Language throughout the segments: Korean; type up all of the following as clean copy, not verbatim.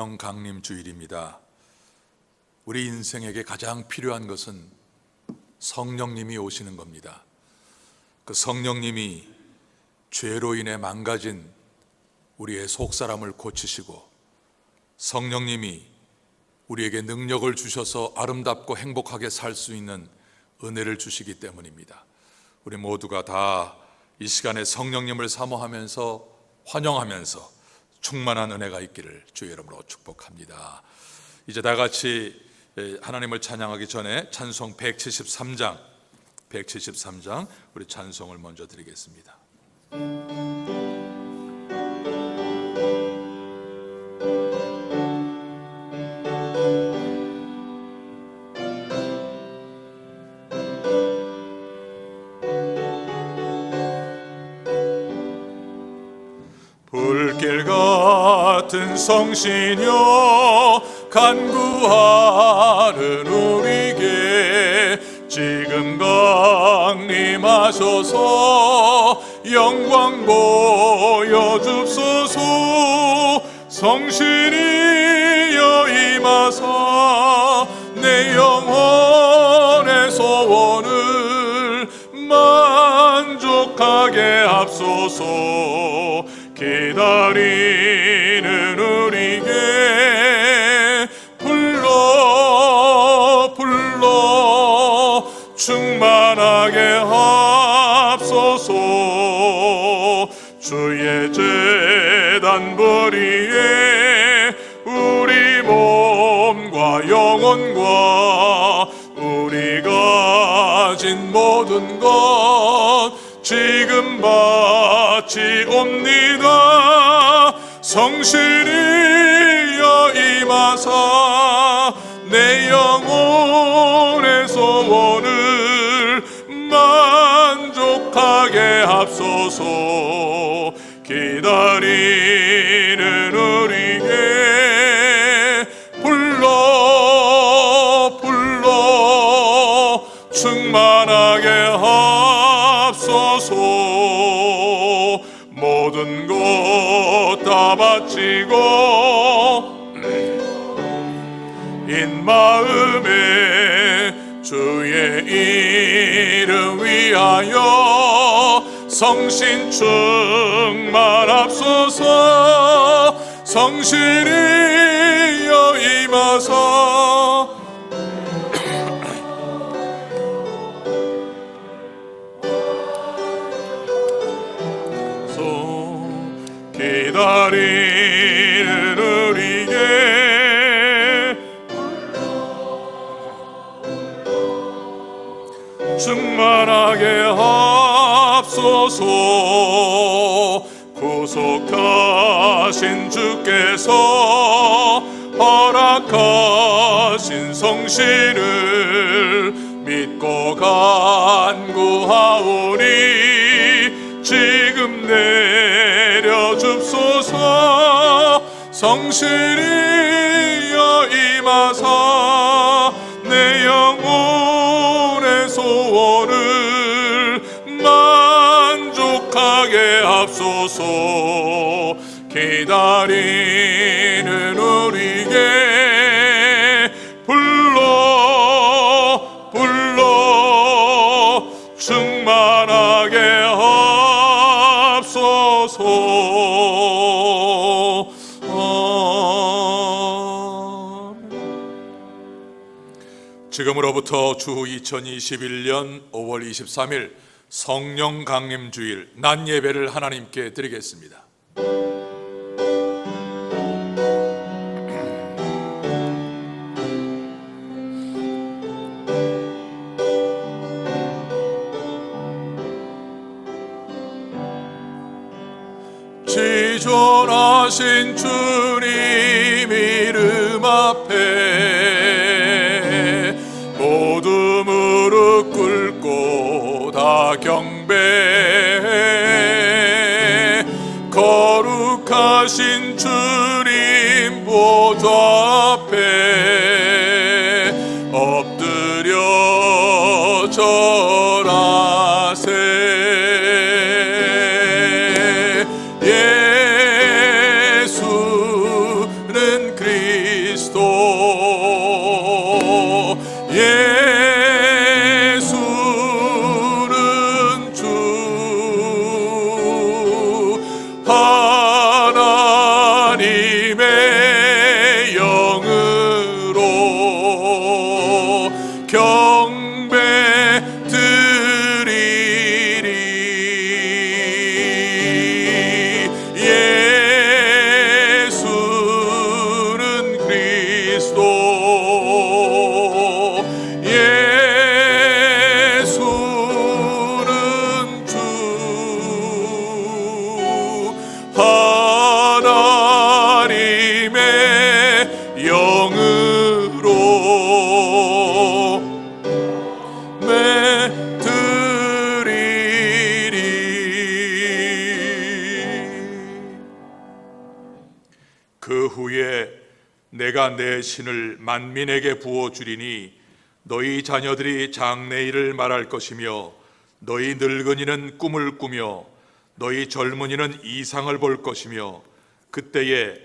성령 강림 주일입니다. 우리 인생에게 가장 필요한 것은 성령님이 오시는 겁니다. 그 성령님이 죄로 인해 망가진 우리의 속사람을 고치시고, 성령님이 우리에게 능력을 주셔서 아름답고 행복하게 살 수 있는 은혜를 주시기 때문입니다. 우리 모두가 다 이 시간에 성령님을 사모하면서 환영하면서 충만한 은혜가 있기를 주의 이름으로 축복합니다. 이제 다 같이 하나님을 찬양하기 전에 찬송 173장 우리 찬송을 먼저 드리겠습니다. 불길 같은 성신여 간구하는 우리에게 지금 강림하소서. 영광 보여줍소서. 성신이여 임하사 내 영혼의 소원을 만족하게 합소서. 기다리는 우리에게 불러 충만하게 합소서. 주의 제단 보리에 우리 몸과 영혼과 우리 가진 모든 것 지금 바치옵니다. 성신이여 임하사 내 영혼의 소원을 만족하게 합소서. 기다리는 우리에게 불러 충만하게 합소서. 모든 것 다 바치고 인 마음에 주의 이름 위하여 성신 충만합소서. 성신이여 임하사 기다리는 우리에게 충만하게 합소서. 구속하신 주께서 허락하신 성신을 믿고 간구하오니 지금 내려줍소서. 성신이여 임하사 내 영혼의 소원을 만족하게 합소서. 기다리는 우리에게 불러 충만하게 합소서. 지금으로부터 주 2021년 5월 23일 성령 강림 주일 낮 예배를 하나님께 드리겠습니다. 지존하신 주님 이름 앞에 모두 무릎 꿇고 다 경배해. 거룩하신 주님 보좌 앞에 엎드려 절하세. 예수는 그리스도 후에 내가 내 신을 만민에게 부어주리니 너희 자녀들이 장래일을 말할 것이며 너희 늙은이는 꿈을 꾸며 너희 젊은이는 이상을 볼 것이며 그때에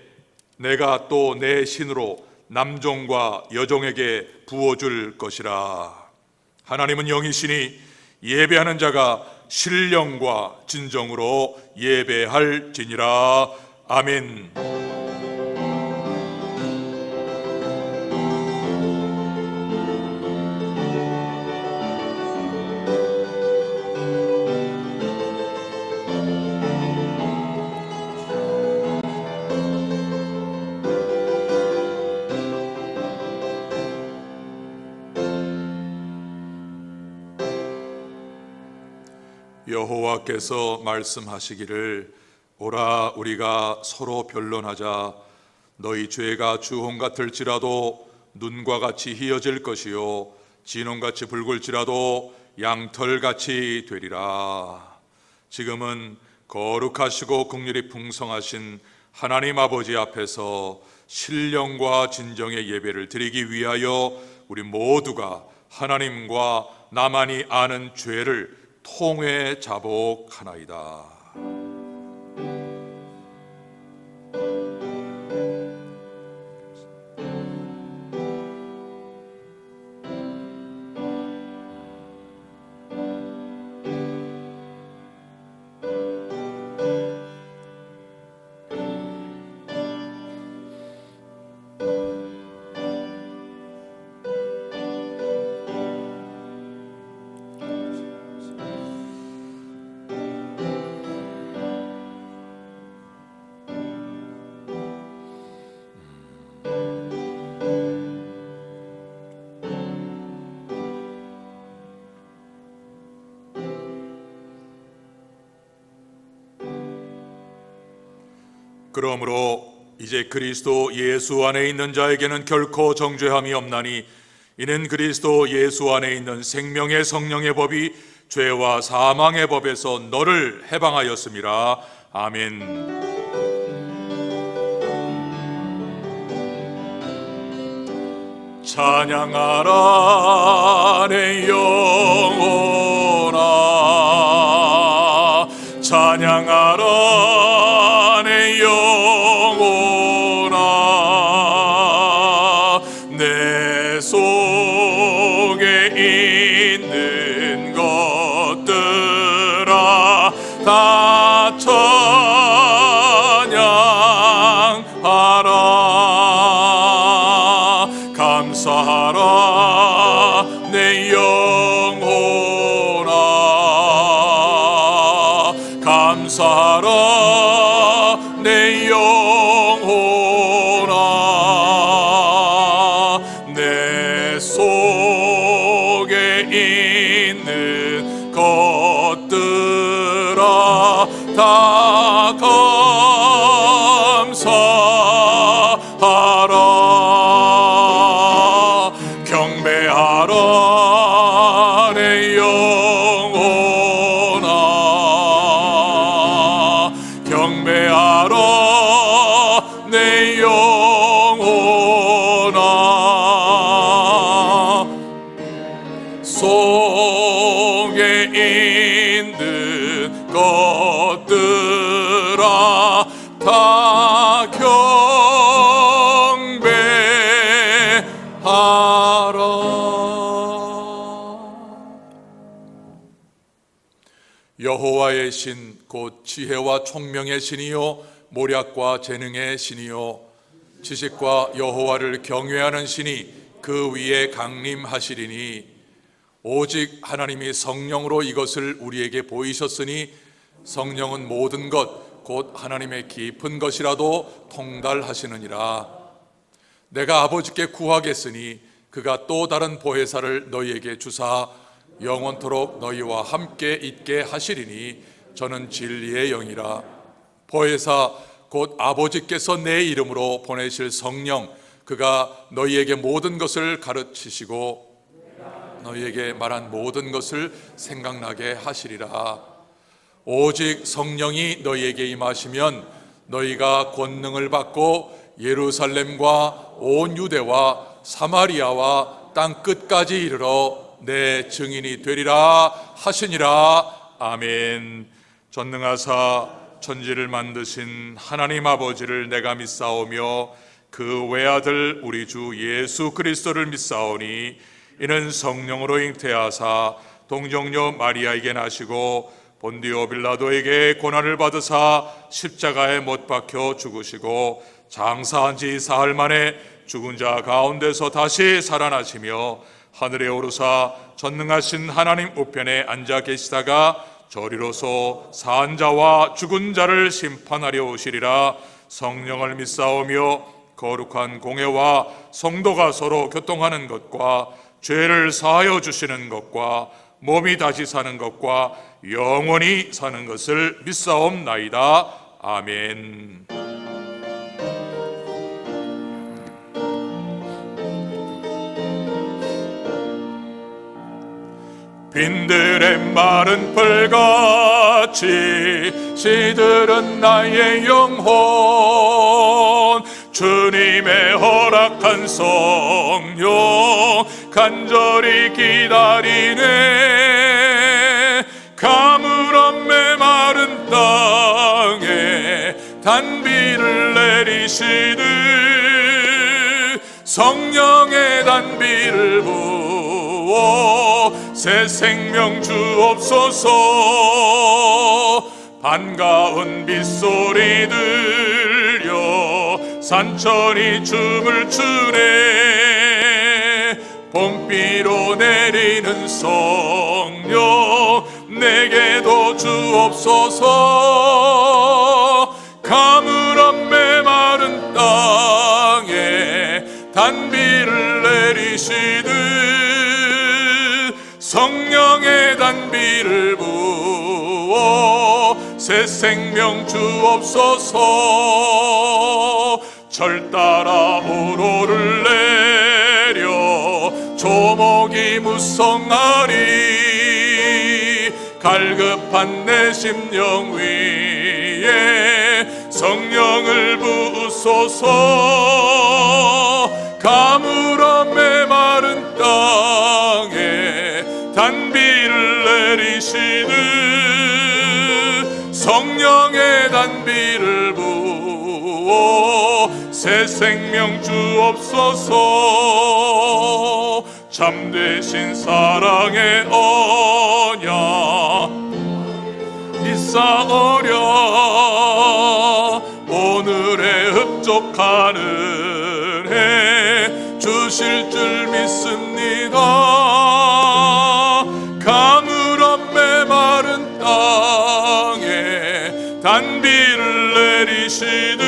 내가 또 내 신으로 남종과 여종에게 부어줄 것이라. 하나님은 영이시니 예배하는 자가 신령과 진정으로 예배할지니라. 아멘. 여호와께서 말씀하시기를 오라 우리가 서로 변론하자. 너희 죄가 주홍 같을지라도 눈과 같이 희어질 것이요 진홍같이 붉을지라도 양털같이 되리라. 지금은 거룩하시고 긍휼이 풍성하신 하나님 아버지 앞에서 신령과 진정의 예배를 드리기 위하여 우리 모두가 하나님과 나만이 아는 죄를 통회 자복하나이다. 그러므로 이제 그리스도 예수 안에 있는 자에게는 결코 정죄함이 없나니 이는 그리스도 예수 안에 있는 생명의 성령의 법이 죄와 사망의 법에서 너를 해방하였음이라. 아멘. 찬양하라 내 영혼아, 찬양하라 내 영혼아, 내 속에 있는 것들아 다 찬양하라. 감사하라 내 영혼아, 감사하라 내 영혼아, 내 속에 있는 것들아 다 감사하라. 경배하라 내 영혼아, 경배하라 내 영혼아, 속에 있는 것들아 다 여호와의 신 곧 지혜와 총명의 신이요 모략과 재능의 신이요 지식과 여호와를 경외하는 신이 그 위에 강림하시리니 오직 하나님이 성령으로 이것을 우리에게 보이셨으니 성령은 모든 것 곧 하나님의 깊은 것이라도 통달하시느니라. 내가 아버지께 구하겠으니 그가 또 다른 보혜사를 너희에게 주사 영원토록 너희와 함께 있게 하시리니 저는 진리의 영이라. 보혜사 곧 아버지께서 내 이름으로 보내실 성령, 그가 너희에게 모든 것을 가르치시고 너희에게 말한 모든 것을 생각나게 하시리라. 오직 성령이 너희에게 임하시면 너희가 권능을 받고 예루살렘과 온 유대와 사마리아와 땅 끝까지 이르러 내 증인이 되리라 하시니라. 아멘. 전능하사 천지를 만드신 하나님 아버지를 내가 믿사오며 그 외아들 우리 주 예수 그리스도를 믿사오니 이는 성령으로 잉태하사 동정녀 마리아에게 나시고 본디오 빌라도에게 고난을 받으사 십자가에 못 박혀 죽으시고 장사한 지 사흘 만에 죽은 자 가운데서 다시 살아나시며 하늘에 오르사 전능하신 하나님 우편에 앉아 계시다가 저리로서 산 자와 죽은 자를 심판하려 오시리라. 성령을 믿사오며 거룩한 공회와 성도가 서로 교통하는 것과 죄를 사하여 주시는 것과 몸이 다시 사는 것과 영원히 사는 것을 믿사옵나이다. 아멘. 빈들의 마른 풀같이 시들은 나의 영혼 주님의 허락한 성령 간절히 기다리네. 가물한 메마른 땅에 단비를 내리시듯 성령의 단비를 부어 새 생명 주옵소서. 반가운 빗소리 들려 산천이 춤을 추네. 봄비로 내리는 성령 내게도 주옵소서. 가물한 메마른 땅에 단비를 내리시듯 성령의 단비를 부어 새 생명 주옵소서. 절 따라 우로를 내려 조목이 무성하리. 갈급한 내 심령 위에 성령을 부으소서. 가물한 메마른 땅에 단비를 내리시듯 성령의 단비를 부어 새 생명 주옵소서. 참되신 사랑의 언약 있사오랴. 오늘의 흡족하는 해 주실 줄 믿습니다. 가물한 메마른 땅에 단비를 내리시듯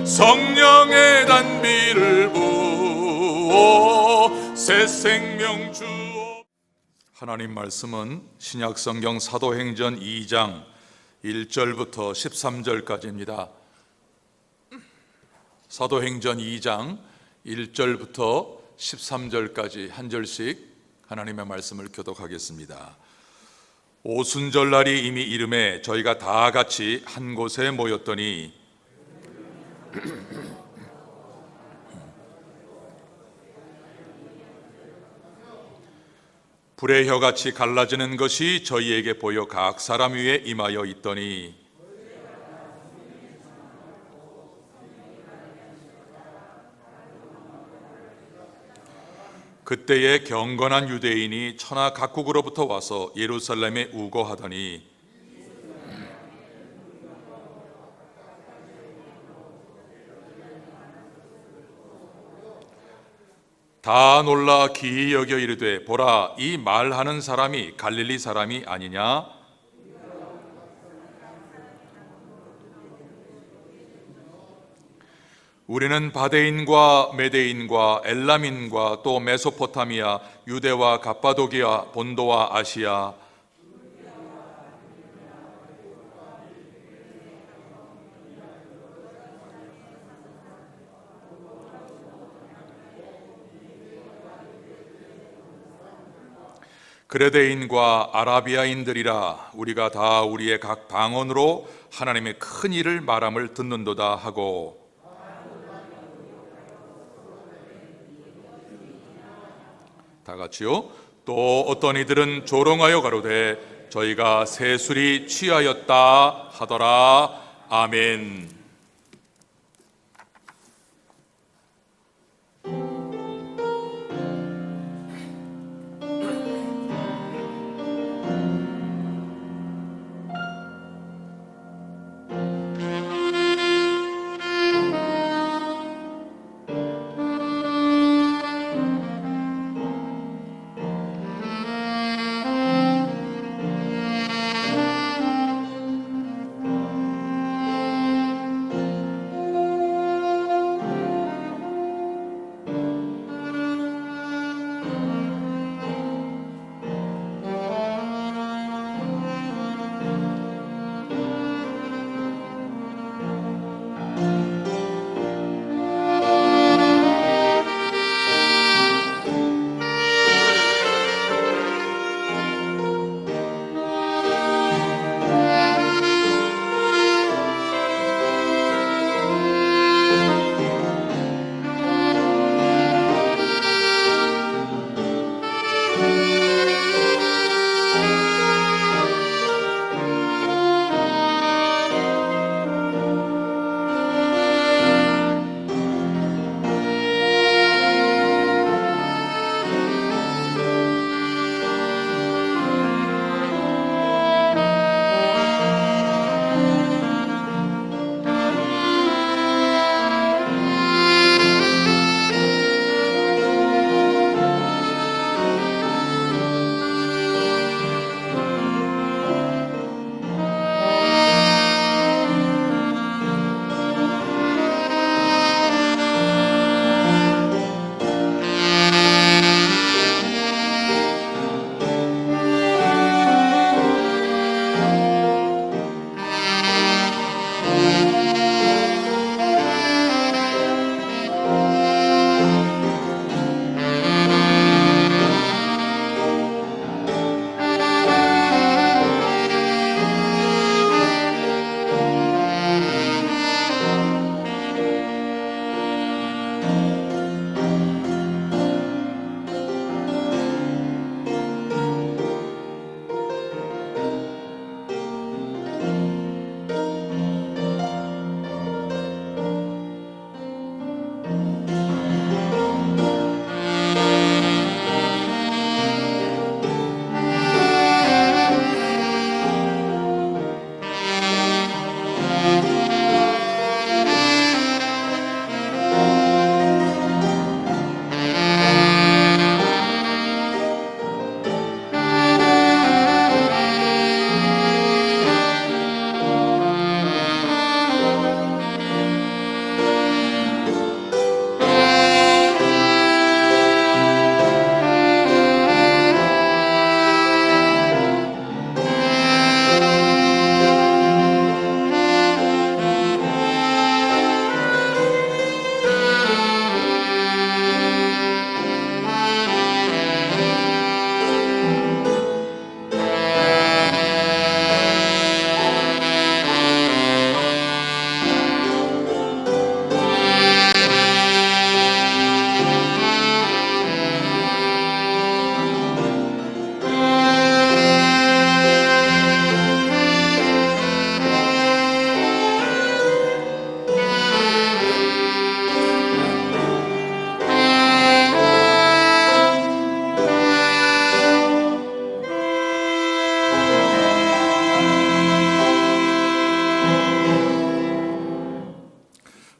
성령의 단비를 부어 새 생명 주옵소서. 하나님 말씀은 신약성경 사도행전 2장 1절부터 13절까지입니다. 사도행전 2장 1절부터 13절까지 한 절씩 하나님의 말씀을 교독하겠습니다. 오순절날이 이미 이름에 저희가 다 같이 한 곳에 모였더니 불의 혀같이 갈라지는 것이 저희에게 보여 각 사람 위에 임하여 있더니 그때에 경건한 유대인이 천하 각국으로부터 와서 예루살렘에 우거하더니 다 놀라 기이 여겨 이르되 보라, 이 말하는 사람이 갈릴리 사람이 아니냐? 우리는 바데인과 메데인과 엘람인과 또 메소포타미아, 유대와 갑바도기아, 본도와 아시아, 그레데인과 아라비아인들이라 우리가 다 우리의 각 방언으로 하나님의 큰 일을 말함을 듣는도다 하고, 다 같이요. 또 어떤 이들은 조롱하여 가로되 저희가 세술이 취하였다 하더라. 아멘.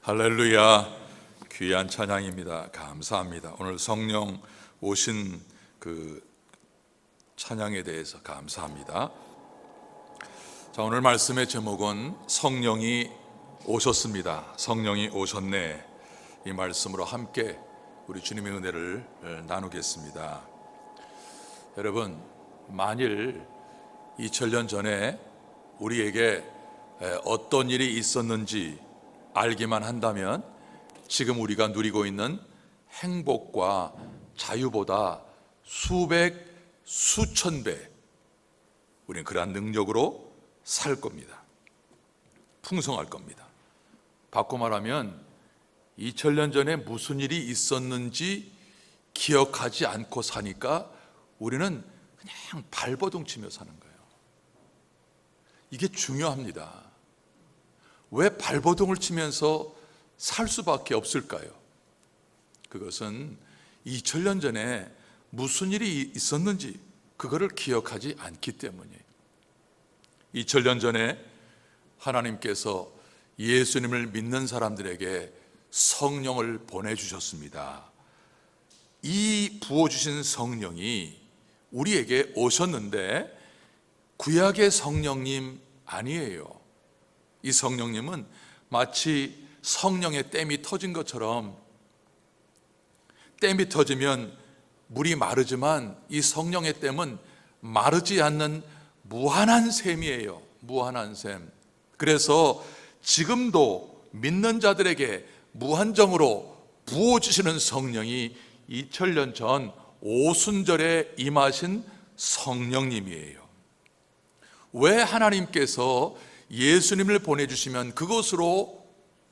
할렐루야. 귀한 찬양입니다. 감사합니다. 오늘 성령 오신 그 찬양에 대해서 감사합니다. 자, 오늘 말씀의 제목은 성령이 오셨습니다. 성령이 오셨네. 이 말씀으로 함께 우리 주님의 은혜를 나누겠습니다. 여러분, 만일 2000년 전에 우리에게 어떤 일이 있었는지 알기만 한다면 지금 우리가 누리고 있는 행복과 자유보다 수백 수천 배 우리는 그러한 능력으로 살 겁니다. 풍성할 겁니다. 바꿔 말하면 2000년 전에 무슨 일이 있었는지 기억하지 않고 사니까 우리는 그냥 발버둥 치며 사는 거예요. 이게 중요합니다. 왜 발버둥을 치면서 살 수밖에 없을까요? 그것은 2000년 전에 무슨 일이 있었는지 그거를 기억하지 않기 때문이에요. 2000년 전에 하나님께서 예수님을 믿는 사람들에게 성령을 보내주셨습니다. 이 부어주신 성령이 우리에게 오셨는데 구약의 성령님 아니에요. 이 성령님은 마치 성령의 댐이 터진 것처럼, 댐이 터지면 물이 마르지만 이 성령의 댐은 마르지 않는 무한한 샘이에요. 무한한 샘. 그래서 지금도 믿는 자들에게 무한정으로 부어주시는 성령이 2000년 전 오순절에 임하신 성령님이에요. 왜 하나님께서 예수님을 보내주시면 그것으로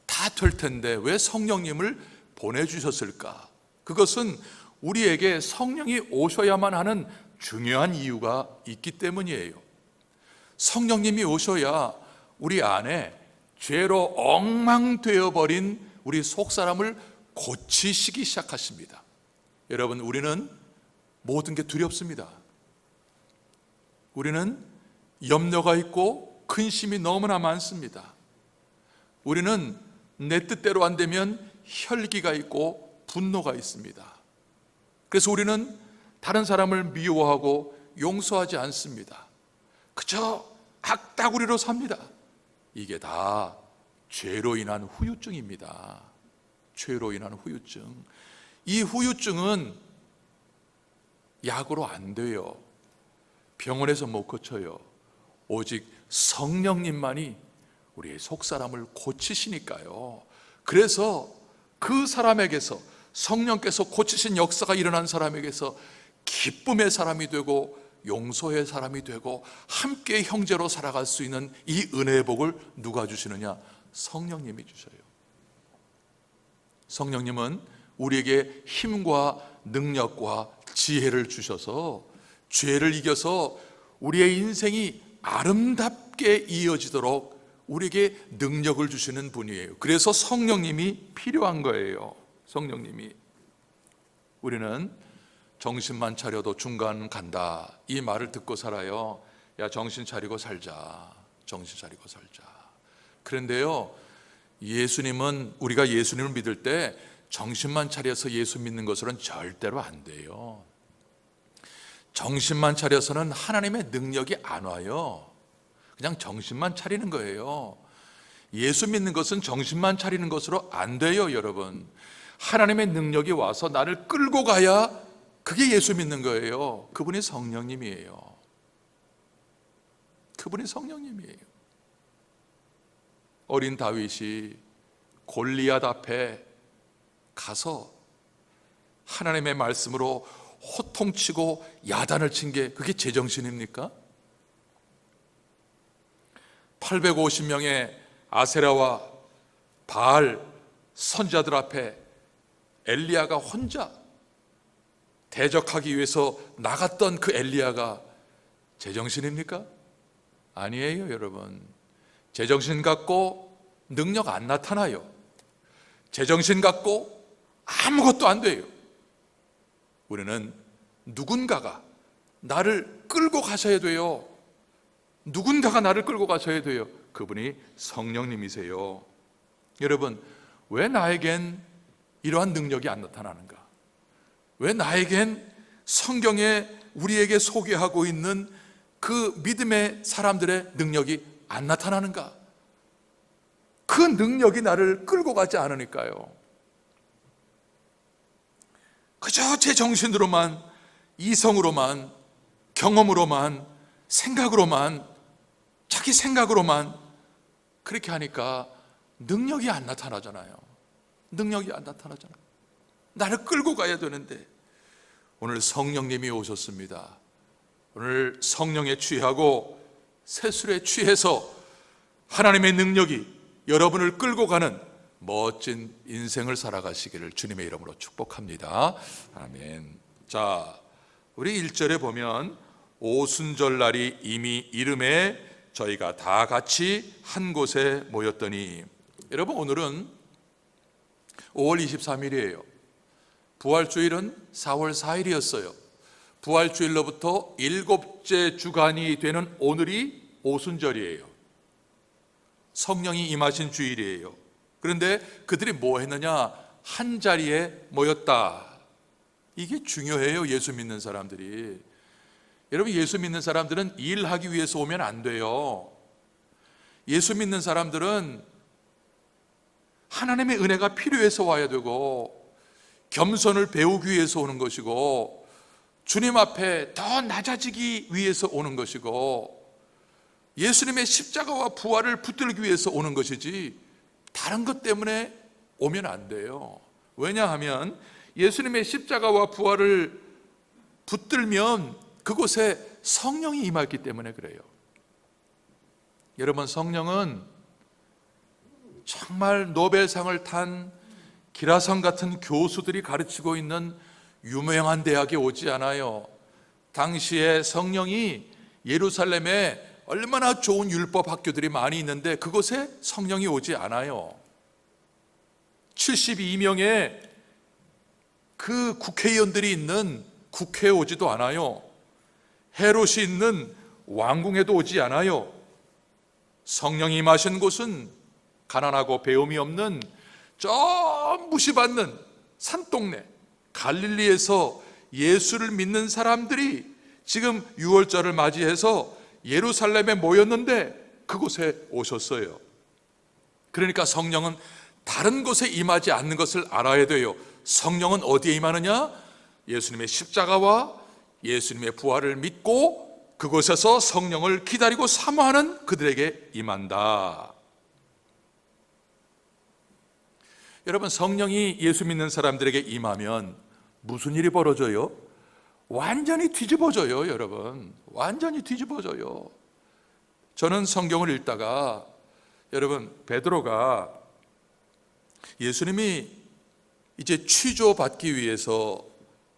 다 될 텐데 왜 성령님을 보내주셨을까? 그것은 우리에게 성령이 오셔야만 하는 중요한 이유가 있기 때문이에요. 성령님이 오셔야 우리 안에 죄로 엉망되어 버린 우리 속사람을 고치시기 시작하십니다. 여러분, 우리는 모든 게 두렵습니다. 우리는 염려가 있고 근심이 너무나 많습니다. 우리는 내 뜻대로 안 되면 혈기가 있고 분노가 있습니다. 그래서 우리는 다른 사람을 미워하고 용서하지 않습니다. 그저 악다구리로 삽니다. 이게 다 죄로 인한 후유증입니다. 죄로 인한 후유증. 이 후유증은 약으로 안 돼요. 병원에서 못 고쳐요. 오직 성령님만이 우리의 속사람을 고치시니까요. 그래서 그 사람에게서, 성령께서 고치신 역사가 일어난 사람에게서 기쁨의 사람이 되고 용서의 사람이 되고 함께 형제로 살아갈 수 있는 이 은혜의 복을 누가 주시느냐? 성령님이 주셔요. 성령님은 우리에게 힘과 능력과 지혜를 주셔서 죄를 이겨서 우리의 인생이 아름답게 이어지도록 우리에게 능력을 주시는 분이에요. 그래서 성령님이 필요한 거예요. 성령님이. 우리는 정신만 차려도 중간 간다, 이 말을 듣고 살아요. 야, 정신 차리고 살자. 정신 차리고 살자. 그런데요, 예수님은, 우리가 예수님을 믿을 때 정신만 차려서 예수 믿는 것으로는 절대로 안 돼요. 정신만 차려서는 하나님의 능력이 안 와요. 그냥 정신만 차리는 거예요. 예수 믿는 것은 정신만 차리는 것으로 안 돼요, 여러분. 하나님의 능력이 와서 나를 끌고 가야 그게 예수 믿는 거예요. 그분이 성령님이에요. 그분이 성령님이에요. 어린 다윗이 골리앗 앞에 가서 하나님의 말씀으로 호통치고 야단을 친 게 그게 제정신입니까? 850명의 아세라와 바알 선지자들 앞에 엘리야가 혼자 대적하기 위해서 나갔던 그 엘리야가 제정신입니까? 아니에요, 여러분. 제정신 갖고 능력 안 나타나요. 제정신 갖고 아무것도 안 돼요. 우리는 누군가가 나를 끌고 가셔야 돼요. 누군가가 나를 끌고 가셔야 돼요. 그분이 성령님이세요. 여러분, 왜 나에겐 이러한 능력이 안 나타나는가? 왜 나에겐 성경에 우리에게 소개하고 있는 그 믿음의 사람들의 능력이 안 나타나는가? 그 능력이 나를 끌고 가지 않으니까요. 그저 제 정신으로만, 이성으로만, 경험으로만, 생각으로만, 자기 생각으로만 그렇게 하니까 능력이 안 나타나잖아요. 능력이 안 나타나잖아요. 나를 끌고 가야 되는데 오늘 성령님이 오셨습니다. 오늘 성령에 취하고 새술에 취해서 하나님의 능력이 여러분을 끌고 가는 멋진 인생을 살아가시기를 주님의 이름으로 축복합니다. 아멘. 자, 우리 1절에 보면 오순절날이 이미 이름에 저희가 다 같이 한 곳에 모였더니, 여러분 오늘은 5월 23일이에요. 부활주일은 4월 4일이었어요. 부활주일로부터 7째 주간이 되는 오늘이 오순절이에요. 성령이 임하신 주일이에요. 그런데 그들이 뭐 했느냐? 한 자리에 모였다. 이게 중요해요. 예수 믿는 사람들이. 여러분, 예수 믿는 사람들은 일하기 위해서 오면 안 돼요. 예수 믿는 사람들은 하나님의 은혜가 필요해서 와야 되고, 겸손을 배우기 위해서 오는 것이고, 주님 앞에 더 낮아지기 위해서 오는 것이고, 예수님의 십자가와 부활을 붙들기 위해서 오는 것이지 다른 것 때문에 오면 안 돼요. 왜냐하면 예수님의 십자가와 부활을 붙들면 그곳에 성령이 임하기 때문에 그래요. 여러분, 성령은 정말 노벨상을 탄 기라성 같은 교수들이 가르치고 있는 유명한 대학에 오지 않아요. 당시에 성령이 예루살렘에 얼마나 좋은 율법 학교들이 많이 있는데 그곳에 성령이 오지 않아요. 72명의 그 국회의원들이 있는 국회에 오지도 않아요. 헤롯이 있는 왕궁에도 오지 않아요. 성령이 임하신 곳은 가난하고 배움이 없는 저 무시받는 산동네 갈릴리에서 예수를 믿는 사람들이 지금 유월절을 맞이해서 예루살렘에 모였는데 그곳에 오셨어요. 그러니까 성령은 다른 곳에 임하지 않는 것을 알아야 돼요. 성령은 어디에 임하느냐? 예수님의 십자가와 예수님의 부활을 믿고 그곳에서 성령을 기다리고 사모하는 그들에게 임한다. 여러분, 성령이 예수 믿는 사람들에게 임하면 무슨 일이 벌어져요? 완전히 뒤집어져요. 여러분, 완전히 뒤집어져요. 저는 성경을 읽다가, 여러분, 베드로가 예수님이 이제 취조받기 위해서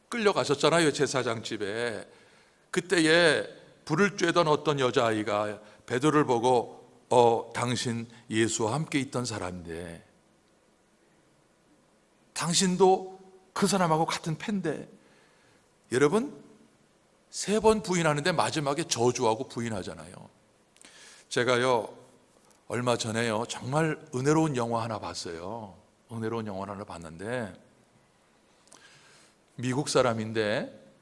끌려가셨잖아요. 제사장 집에. 그때에 불을 쬐던 어떤 여자아이가 베드로를 보고 당신 예수와 함께 있던 사람인데, 당신도 그 사람하고 같은 팬데, 여러분, 3번 부인하는데 마지막에 저주하고 부인하잖아요. 제가요, 얼마 전에요, 정말 은혜로운 영화 하나 봤어요. 은혜로운 영화 하나 봤는데, 미국 사람인데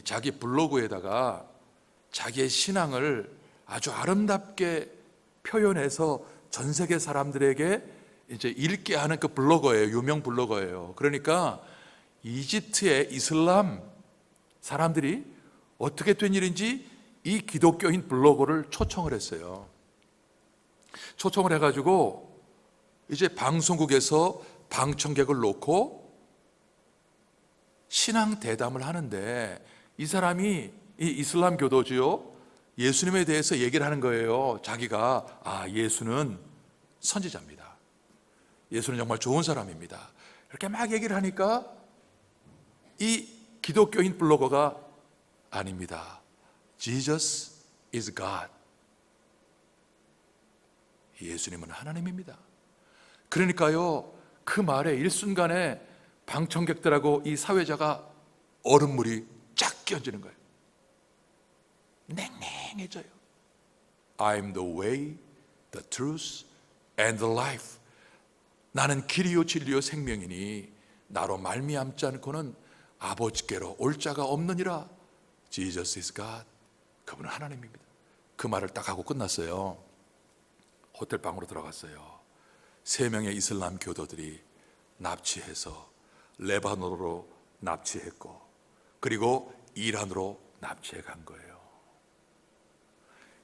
자기 블로그에다가 자기의 신앙을 아주 아름답게 표현해서 전 세계 사람들에게 이제 읽게 하는 그 블로거예요. 유명 블로거예요. 그러니까 이집트의 이슬람 사람들이 어떻게 된 일인지 이 기독교인 블로거를 초청을 했어요. 초청을 해가지고 이제 방송국에서 방청객을 놓고 신앙 대담을 하는데, 이 사람이 이 이슬람 교도지요, 예수님에 대해서 얘기를 하는 거예요. 자기가 예수는 선지자입니다. 예수는 정말 좋은 사람입니다. 이렇게 막 얘기를 하니까 이 기독교인 블로거가 아닙니다. Jesus is God. 예수님은 하나님입니다. 그러니까요, 그 말에 일순간에 방청객들하고 이 사회자가 얼음물이 쫙 끼얹는 거예요. 냉랭해져요. I'm the way, the truth, and the life. 나는 길이요 진리요 생명이니 나로 말미암지 않고는 아버지께로 올 자가 없느니라. Jesus is God. 그분은 하나님입니다. 그 말을 딱 하고 끝났어요. 호텔 방으로 들어갔어요. 3명의 이슬람 교도들이 납치해서 레바논으로 납치했고, 그리고 이란으로 납치해 간 거예요.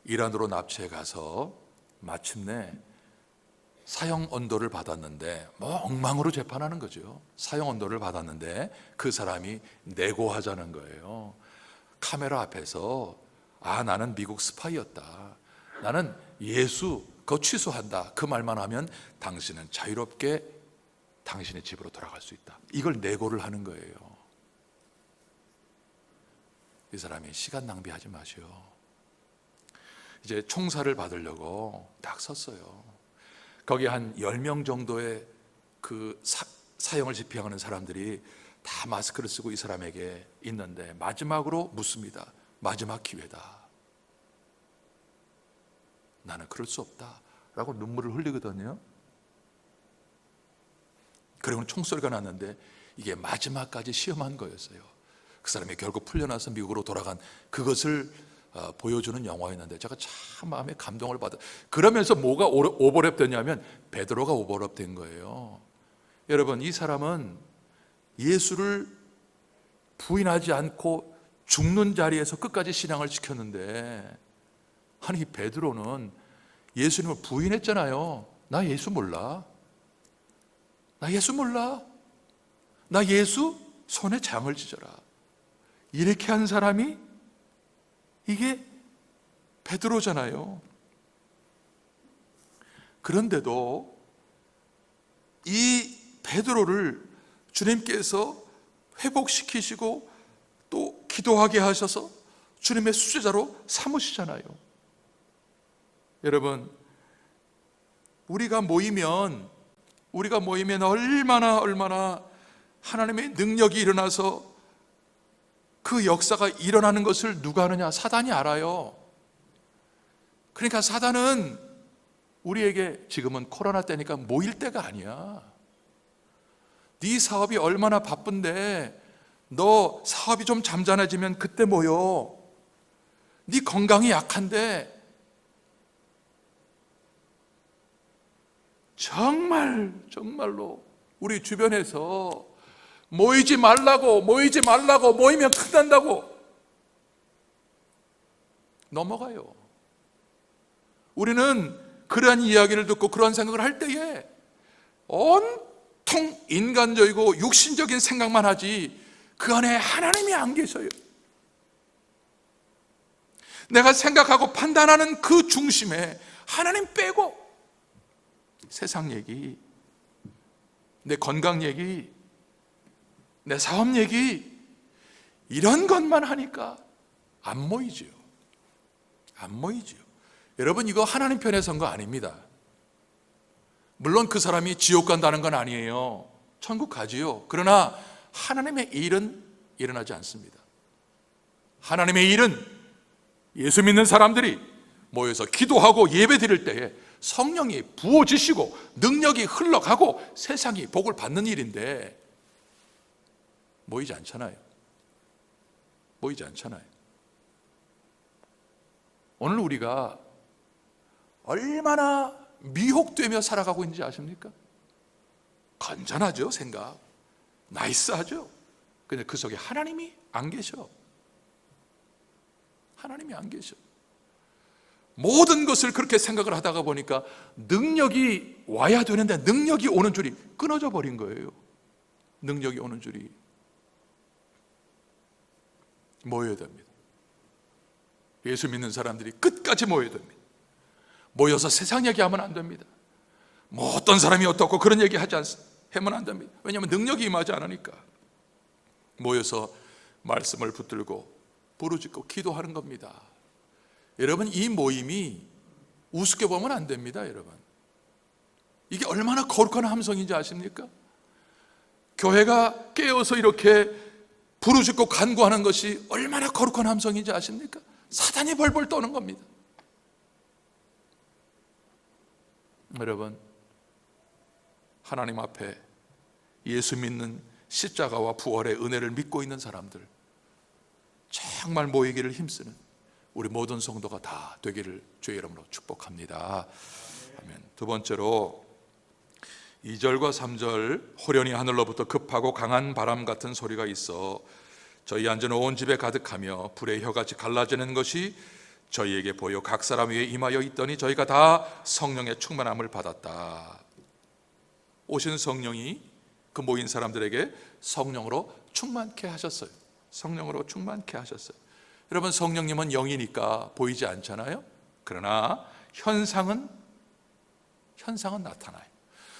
이란으로 납치해 가서 마침내 사형 언도를 받았는데, 엉망으로 재판하는 거죠. 사형 언도를 받았는데 그 사람이 내고하자는 거예요. 카메라 앞에서 나는 미국 스파이였다, 나는 예수 그거 취소한다, 그 말만 하면 당신은 자유롭게 당신의 집으로 돌아갈 수 있다. 이걸 내고를 하는 거예요. 이 사람이 시간 낭비하지 마시오. 이제 총사를 받으려고 딱 섰어요. 거기 한 10명 정도의 그 사형을 집행하는 사람들이 다 마스크를 쓰고 이 사람에게 있는데 마지막으로 묻습니다. 마지막 기회다. 나는 그럴 수 없다 라고 눈물을 흘리거든요. 그리고는 총소리가 났는데 이게 마지막까지 시험한 거였어요. 그 사람이 결국 풀려나서 미국으로 돌아간 그것을 보여주는 영화였는데 제가 참 마음에 감동을 받아. 그러면서 뭐가 오버랩 됐냐면 베드로가 오버랩 된 거예요. 여러분, 이 사람은 예수를 부인하지 않고 죽는 자리에서 끝까지 신앙을 지켰는데, 아니 베드로는 예수님을 부인했잖아요. 나 예수 몰라. 나 예수 몰라. 나 예수 손에 장을 찢어라. 이렇게 한 사람이 이게 베드로잖아요. 그런데도 이 베드로를 주님께서 회복시키시고 또 기도하게 하셔서 주님의 수제자로 삼으시잖아요. 여러분, 우리가 모이면 얼마나 하나님의 능력이 일어나서 그 역사가 일어나는 것을 누가 아느냐? 사단이 알아요. 그러니까 사단은 우리에게 지금은 코로나 때니까 모일 때가 아니야. 네 사업이 얼마나 바쁜데 너 사업이 좀 잠잠해지면 그때 모여. 네 건강이 약한데 정말로 우리 주변에서 모이지 말라고 모이면 큰단다고 넘어가요. 우리는 그러한 이야기를 듣고 그러한 생각을 할 때에 온통 인간적이고 육신적인 생각만 하지 그 안에 하나님이 안 계셔요. 내가 생각하고 판단하는 그 중심에 하나님 빼고 세상 얘기, 내 건강 얘기, 내 사업 얘기, 이런 것만 하니까 안 모이지요. 여러분, 이거 하나님 편에 선 거 아닙니다. 물론 그 사람이 지옥 간다는 건 아니에요. 천국 가지요. 그러나 하나님의 일은 일어나지 않습니다. 하나님의 일은 예수 믿는 사람들이 모여서 기도하고 예배 드릴 때에 성령이 부어지시고 능력이 흘러가고 세상이 복을 받는 일인데 모이지 않잖아요. 오늘 우리가 얼마나 미혹되며 살아가고 있는지 아십니까? 건전하죠, 생각. 나이스하죠. 근데 그 속에 하나님이 안 계셔. 모든 것을 그렇게 생각을 하다가 보니까 능력이 와야 되는데 능력이 오는 줄이 끊어져 버린 거예요. 능력이 오는 줄이. 모여야 됩니다. 예수 믿는 사람들이 끝까지 모여야 됩니다. 모여서 세상 얘기하면 안 됩니다. 뭐 어떤 사람이 어떻고 그런 얘기 하면 안 됩니다. 왜냐하면 능력이 임하지 않으니까. 모여서 말씀을 붙들고 부르짖고 기도하는 겁니다. 여러분, 이 모임이 우습게 보면 안 됩니다. 여러분, 이게 얼마나 거룩한 함성인지 아십니까? 교회가 깨어서 이렇게 부르짖고 간구하는 것이 얼마나 거룩한 함성인지 아십니까? 사단이 벌벌 떠는 겁니다. 여러분, 하나님 앞에 예수 믿는 십자가와 부활의 은혜를 믿고 있는 사람들, 정말 모이기를 힘쓰는 우리 모든 성도가 다 되기를 주의 이름으로 축복합니다. 아멘. 두 번째로 2절과 3절, 호련히 하늘로부터 급하고 강한 바람 같은 소리가 있어 저희 앉은 온 집에 가득하며 불의 혀같이 갈라지는 것이 저희에게 보여 각 사람 위에 임하여 있더니 저희가 다 성령의 충만함을 받았다. 오신 성령이 그 모인 사람들에게 성령으로 충만케 하셨어요. 여러분, 성령님은 영이니까 보이지 않잖아요. 그러나 현상은 나타나요.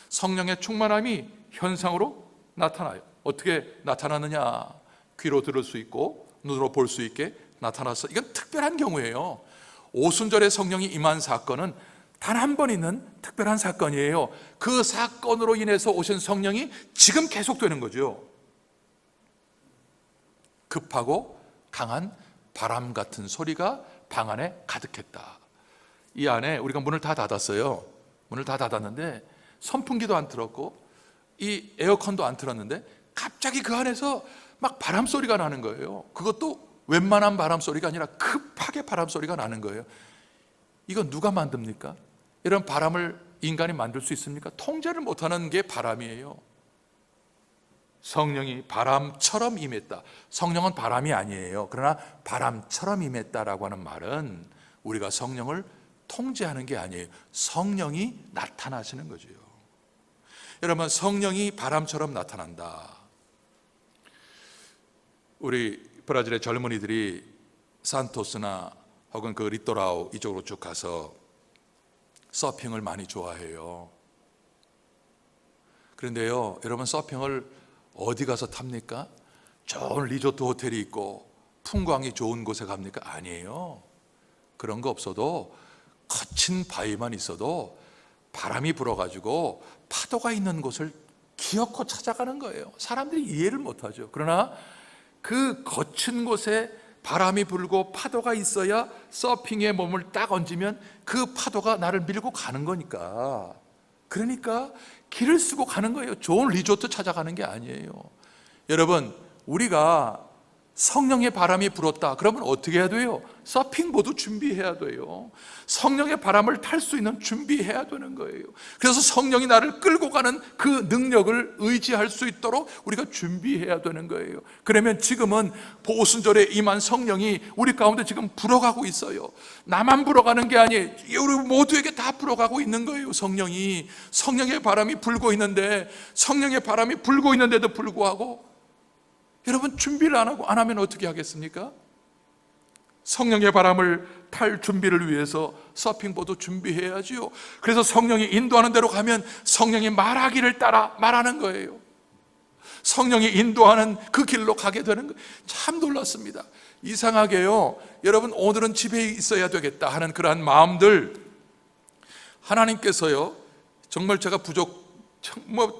성령의 충만함이 현상으로 나타나요. 어떻게 나타나느냐? 귀로 들을 수 있고 눈으로 볼 수 있게 나타나서, 이건 특별한 경우예요. 오순절에 성령이 임한 사건은 단 한 번 있는 특별한 사건이에요. 그 사건으로 인해서 오신 성령이 지금 계속되는 거죠. 급하고 강한 바람 같은 소리가 방 안에 가득했다. 이 안에 우리가 문을 다 닫았어요. 문을 다 닫았는데 선풍기도 안 틀었고 이 에어컨도 안 틀었는데 갑자기 그 안에서 막 바람 소리가 나는 거예요. 그것도 웬만한 바람 소리가 아니라 급하게 바람 소리가 나는 거예요. 이건 누가 만듭니까? 이런 바람을 인간이 만들 수 있습니까? 통제를 못하는 게 바람이에요. 성령이 바람처럼 임했다. 성령은 바람이 아니에요. 그러나 바람처럼 임했다라고 하는 말은 우리가 성령을 통제하는 게 아니에요. 성령이 나타나시는 거죠. 여러분, 성령이 바람처럼 나타난다. 우리 브라질의 젊은이들이 산토스나 혹은 그 리토라우 이쪽으로 쭉 가서 서핑을 많이 좋아해요. 그런데요, 여러분, 서핑을 어디 가서 탑니까? 좋은 리조트 호텔이 있고 풍광이 좋은 곳에 갑니까? 아니에요. 그런 거 없어도 거친 바위만 있어도 바람이 불어가지고 파도가 있는 곳을 기어코 찾아가는 거예요. 사람들이 이해를 못하죠. 그러나 그 거친 곳에 바람이 불고 파도가 있어야 서핑에 몸을 딱 얹으면 그 파도가 나를 밀고 가는 거니까. 그러니까 길을 쓰고 가는 거예요. 좋은 리조트 찾아가는 게 아니에요. 여러분, 우리가 성령의 바람이 불었다 그러면 어떻게 해야 돼요? 서핑보드 준비해야 돼요. 성령의 바람을 탈 수 있는 준비해야 되는 거예요. 그래서 성령이 나를 끌고 가는 그 능력을 의지할 수 있도록 우리가 준비해야 되는 거예요. 그러면 지금은 오순절에 임한 성령이 우리 가운데 지금 불어가고 있어요. 나만 불어가는 게 아니에요. 우리 모두에게 다 불어가고 있는 거예요. 성령의 바람이 불고 있는데, 성령의 바람이 불고 있는데도 불구하고 여러분, 준비를 안 하면 어떻게 하겠습니까? 성령의 바람을 탈 준비를 위해서 서핑보드 준비해야지요. 그래서 성령이 인도하는 대로 가면 성령이 말하기를 따라 말하는 거예요. 성령이 인도하는 그 길로 가게 되는 거예요. 참 놀랐습니다. 이상하게요, 여러분, 오늘은 집에 있어야 되겠다 하는 그러한 마음들, 하나님께서요, 정말 제가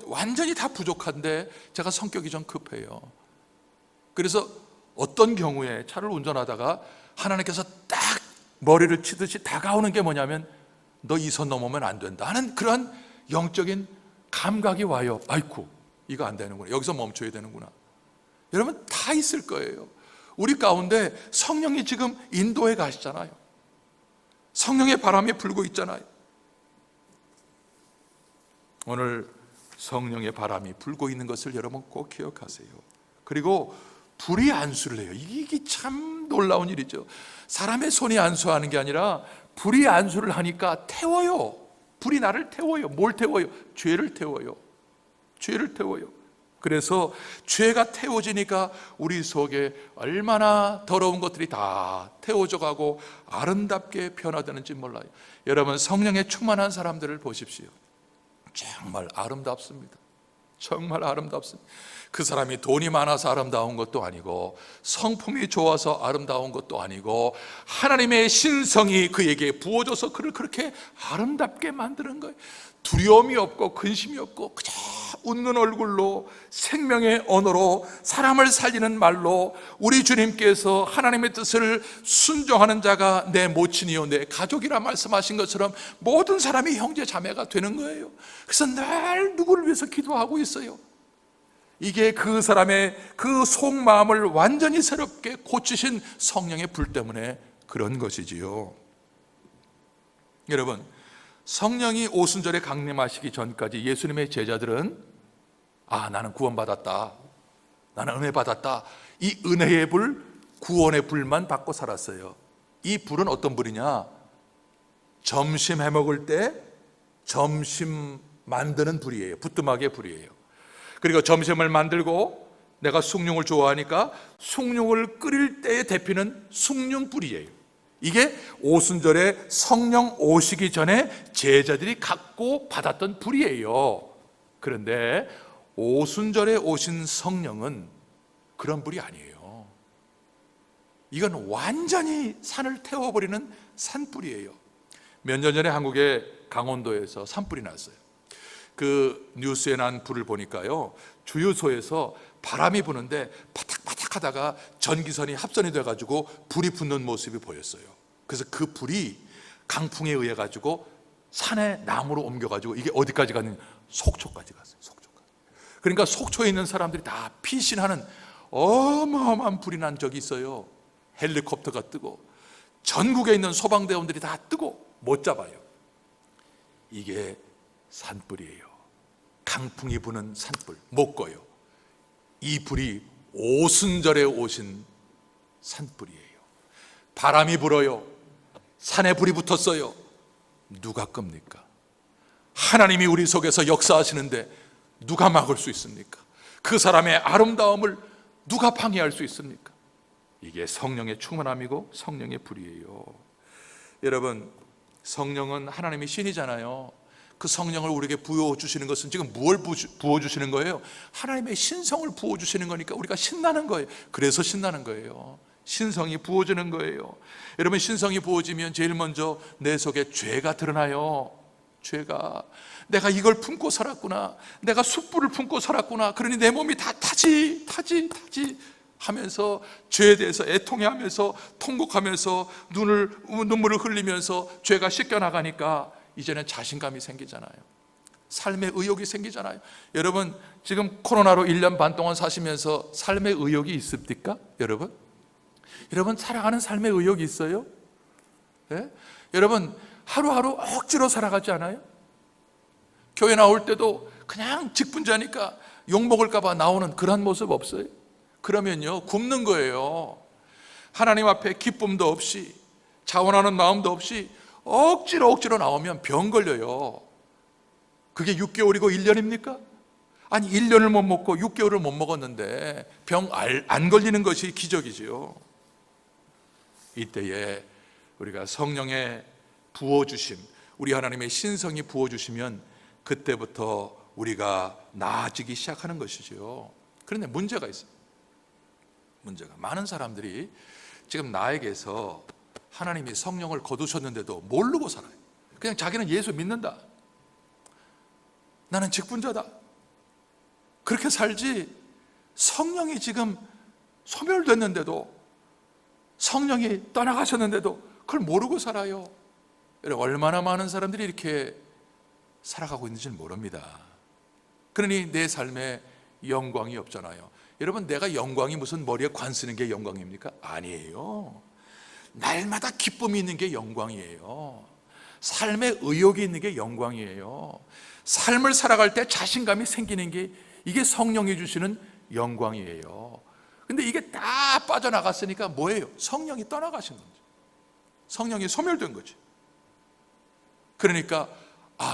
완전히 다 부족한데 제가 성격이 좀 급해요. 그래서 어떤 경우에 차를 운전하다가 하나님께서 딱 머리를 치듯이 다가오는 게 뭐냐면, 너 이 선 넘으면 안 된다 하는 그런 영적인 감각이 와요. 아이쿠, 이거 안 되는구나, 여기서 멈춰야 되는구나. 여러분, 다 있을 거예요. 우리 가운데 성령이 지금 인도해 가시잖아요. 성령의 바람이 불고 있잖아요. 오늘 성령의 바람이 불고 있는 것을 여러분 꼭 기억하세요. 그리고 불이 안수를 해요. 이게 참 놀라운 일이죠. 사람의 손이 안수하는 게 아니라 불이 안수를 하니까 태워요. 불이 나를 태워요. 뭘 태워요? 죄를 태워요. 죄를 태워요. 그래서 죄가 태워지니까 우리 속에 얼마나 더러운 것들이 다 태워져 가고 아름답게 변화되는지 몰라요. 여러분, 성령에 충만한 사람들을 보십시오. 정말 아름답습니다. 정말 아름답습니다. 그 사람이 돈이 많아서 아름다운 것도 아니고 성품이 좋아서 아름다운 것도 아니고 하나님의 신성이 그에게 부어져서 그를 그렇게 아름답게 만드는 거예요. 두려움이 없고 근심이 없고 그저 웃는 얼굴로 생명의 언어로 사람을 살리는 말로 우리 주님께서 하나님의 뜻을 순종하는 자가 내 모친이요 내 가족이라 말씀하신 것처럼 모든 사람이 형제 자매가 되는 거예요. 그래서 늘 누구를 위해서 기도하고 있어요. 이게 그 사람의 그 속마음을 완전히 새롭게 고치신 성령의 불 때문에 그런 것이지요. 여러분, 성령이 오순절에 강림하시기 전까지 예수님의 제자들은 나는 구원받았다, 나는 은혜 받았다, 이 은혜의 불, 구원의 불만 받고 살았어요. 이 불은 어떤 불이냐? 점심 해먹을 때 점심 만드는 불이에요. 부뚜막의 불이에요. 그리고 점심을 만들고 내가 숭늉을 좋아하니까 숭늉을 끓일 때에 데피는 숭늉불이에요. 이게 오순절에 성령 오시기 전에 제자들이 갖고 받았던 불이에요. 그런데 오순절에 오신 성령은 그런 불이 아니에요. 이건 완전히 산을 태워버리는 산불이에요. 몇 년 전에 한국의 강원도에서 산불이 났어요. 그 뉴스에 난 불을 보니까요, 주유소에서 바람이 부는데 바닥바닥 하다가 전기선이 합선이 돼가지고 불이 붙는 모습이 보였어요. 그래서 그 불이 강풍에 의해 가지고 산에 나무로 옮겨가지고 이게 어디까지 갔느냐, 속초까지 갔어요. 속초까지. 그러니까 속초에 있는 사람들이 다 피신하는 어마어마한 불이 난 적이 있어요. 헬리콥터가 뜨고 전국에 있는 소방대원들이 다 뜨고 못 잡아요. 이게 산불이에요. 강풍이 부는 산불, 못 꺼요. 이 불이 오순절에 오신 산불이에요. 바람이 불어요. 산에 불이 붙었어요. 누가 끕니까? 하나님이 우리 속에서 역사하시는데 누가 막을 수 있습니까? 그 사람의 아름다움을 누가 방해할 수 있습니까? 이게 성령의 충만함이고 성령의 불이에요. 여러분, 성령은 하나님의 신이잖아요. 그 성령을 우리에게 부어주시는 것은 지금 무엇을 부어주시는 거예요? 하나님의 신성을 부어주시는 거니까 우리가 신나는 거예요. 그래서 신나는 거예요. 신성이 부어지는 거예요. 여러분, 신성이 부어지면 제일 먼저 내 속에 죄가 드러나요. 죄가, 내가 이걸 품고 살았구나, 내가 숯불을 품고 살았구나, 그러니 내 몸이 다 타지 하면서 죄에 대해서 애통해하면서 통곡하면서 눈물을 흘리면서 죄가 씻겨나가니까 이제는 자신감이 생기잖아요. 삶의 의욕이 생기잖아요. 여러분, 지금 코로나로 1년 반 동안 사시면서 삶의 의욕이 있습니까? 여러분 살아가는 삶의 의욕이 있어요? 네? 여러분, 하루하루 억지로 살아가지 않아요? 교회 나올 때도 그냥 직분자니까 욕먹을까 봐 나오는 그런 모습 없어요? 그러면요, 굶는 거예요. 하나님 앞에 기쁨도 없이 자원하는 마음도 없이 억지로 나오면 병 걸려요. 그게 6개월이고 1년입니까? 아니, 1년을 못 먹고 6개월을 못 먹었는데 병 안 걸리는 것이 기적이지요. 이때에 우리가 성령의 부어주심, 우리 하나님의 신성이 부어주시면 그때부터 우리가 나아지기 시작하는 것이지요. 그런데 문제가 있어요. 문제가, 많은 사람들이 지금 나에게서 하나님이 성령을 거두셨는데도 모르고 살아요. 그냥 자기는 예수 믿는다, 나는 직분자다, 그렇게 살지, 성령이 지금 소멸됐는데도, 성령이 떠나가셨는데도 그걸 모르고 살아요. 얼마나 많은 사람들이 이렇게 살아가고 있는지는 모릅니다. 그러니 내 삶에 영광이 없잖아요. 여러분, 내가 영광이 무슨 머리에 관 쓰는 게 영광입니까? 아니에요. 날마다 기쁨이 있는 게 영광이에요. 삶에 의욕이 있는 게 영광이에요. 삶을 살아갈 때 자신감이 생기는 게, 이게 성령이 주시는 영광이에요. 근데 이게 다 빠져나갔으니까 뭐예요? 성령이 떠나가신 거죠. 성령이 소멸된 거죠. 그러니까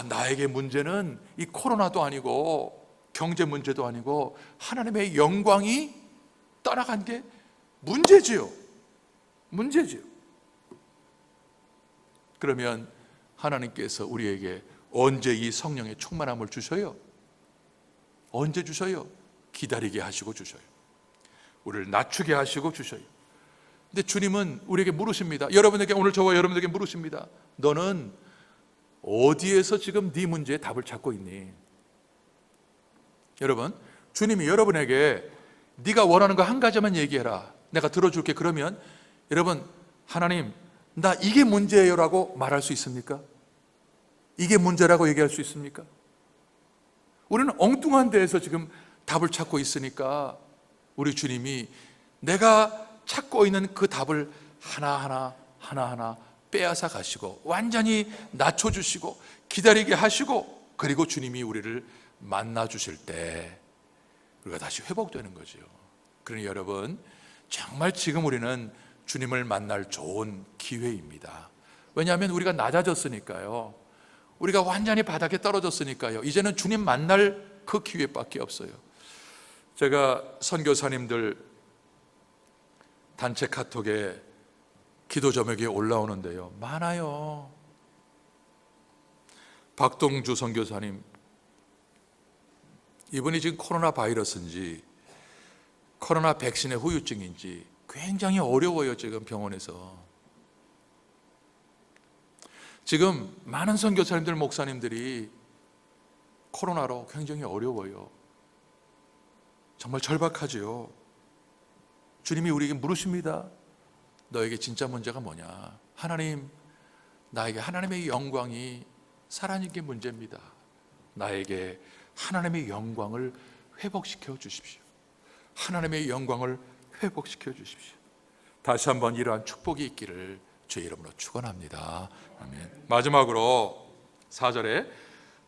나에게 문제는 이 코로나도 아니고 경제 문제도 아니고 하나님의 영광이 떠나간 게 문제지요. 그러면 하나님께서 우리에게 언제 이 성령의 충만함을 주셔요? 언제 주셔요? 기다리게 하시고 주셔요. 우리를 낮추게 하시고 주셔요. 근데 주님은 우리에게 물으십니다. 여러분에게, 오늘 저와 여러분에게 물으십니다. 너는 어디에서 지금 네 문제에 답을 찾고 있니? 여러분, 주님이 여러분에게 네가 원하는 거 한 가지만 얘기해라, 내가 들어줄게, 그러면 여러분, 하나님, 나 이게 문제예요 라고 말할 수 있습니까? 이게 문제라고 얘기할 수 있습니까? 우리는 엉뚱한 데에서 지금 답을 찾고 있으니까 우리 주님이 내가 찾고 있는 그 답을 하나하나 빼앗아 가시고 완전히 낮춰주시고 기다리게 하시고, 그리고 주님이 우리를 만나 주실 때 우리가 다시 회복되는 거죠. 그러니 여러분, 정말 지금 우리는 주님을 만날 좋은 기회입니다. 왜냐하면 우리가 낮아졌으니까요. 우리가 완전히 바닥에 떨어졌으니까요. 이제는 주님 만날 그 기회밖에 없어요. 제가 선교사님들 단체 카톡에 기도 제목이 올라오는데요, 많아요. 박동주 선교사님, 이분이 지금 코로나 바이러스인지 코로나 백신의 후유증인지 굉장히 어려워요. 지금 병원에서 지금 많은 선교사님들, 목사님들이 코로나로 굉장히 어려워요. 정말 절박하지요. 주님이 우리에게 물으십니다. 너에게 진짜 문제가 뭐냐? 하나님, 나에게 하나님의 영광이 사라진 게 문제입니다. 나에게 하나님의 영광을 회복시켜 주십시오. 하나님의 영광을 회복시켜 주십시오. 다시 한번 이러한 축복이 있기를 주의 이름으로 축원합니다. 아멘. 마지막으로 4절에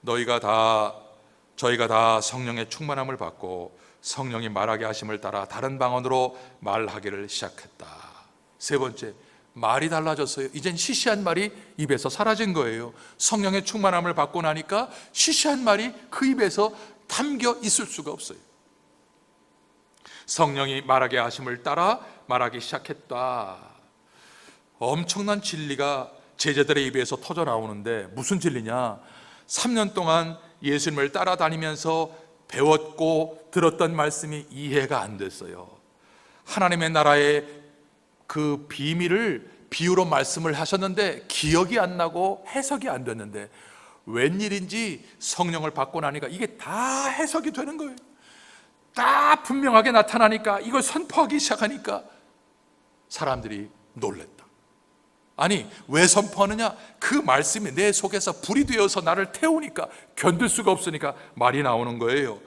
저희가 다 성령의 충만함을 받고 성령이 말하게 하심을 따라 다른 방언으로 말하기를 시작했다. 세 번째, 말이 달라졌어요. 이젠 시시한 말이 입에서 사라진 거예요. 성령의 충만함을 받고 나니까 시시한 말이 그 입에서 담겨 있을 수가 없어요. 성령이 말하게 하심을 따라 말하기 시작했다. 엄청난 진리가 제자들의 입에서 터져 나오는데, 무슨 진리냐? 3년 동안 예수님을 따라다니면서 배웠고 들었던 말씀이 이해가 안 됐어요. 하나님의 나라의 그 비밀을 비유로 말씀을 하셨는데 기억이 안 나고 해석이 안 됐는데, 웬일인지 성령을 받고 나니까 이게 다 해석이 되는 거예요. 다 분명하게 나타나니까, 이걸 선포하기 시작하니까 사람들이 놀랬다. 아니, 왜 선포하느냐? 그 말씀이 내 속에서 불이 되어서 나를 태우니까, 견딜 수가 없으니까 말이 나오는 거예요.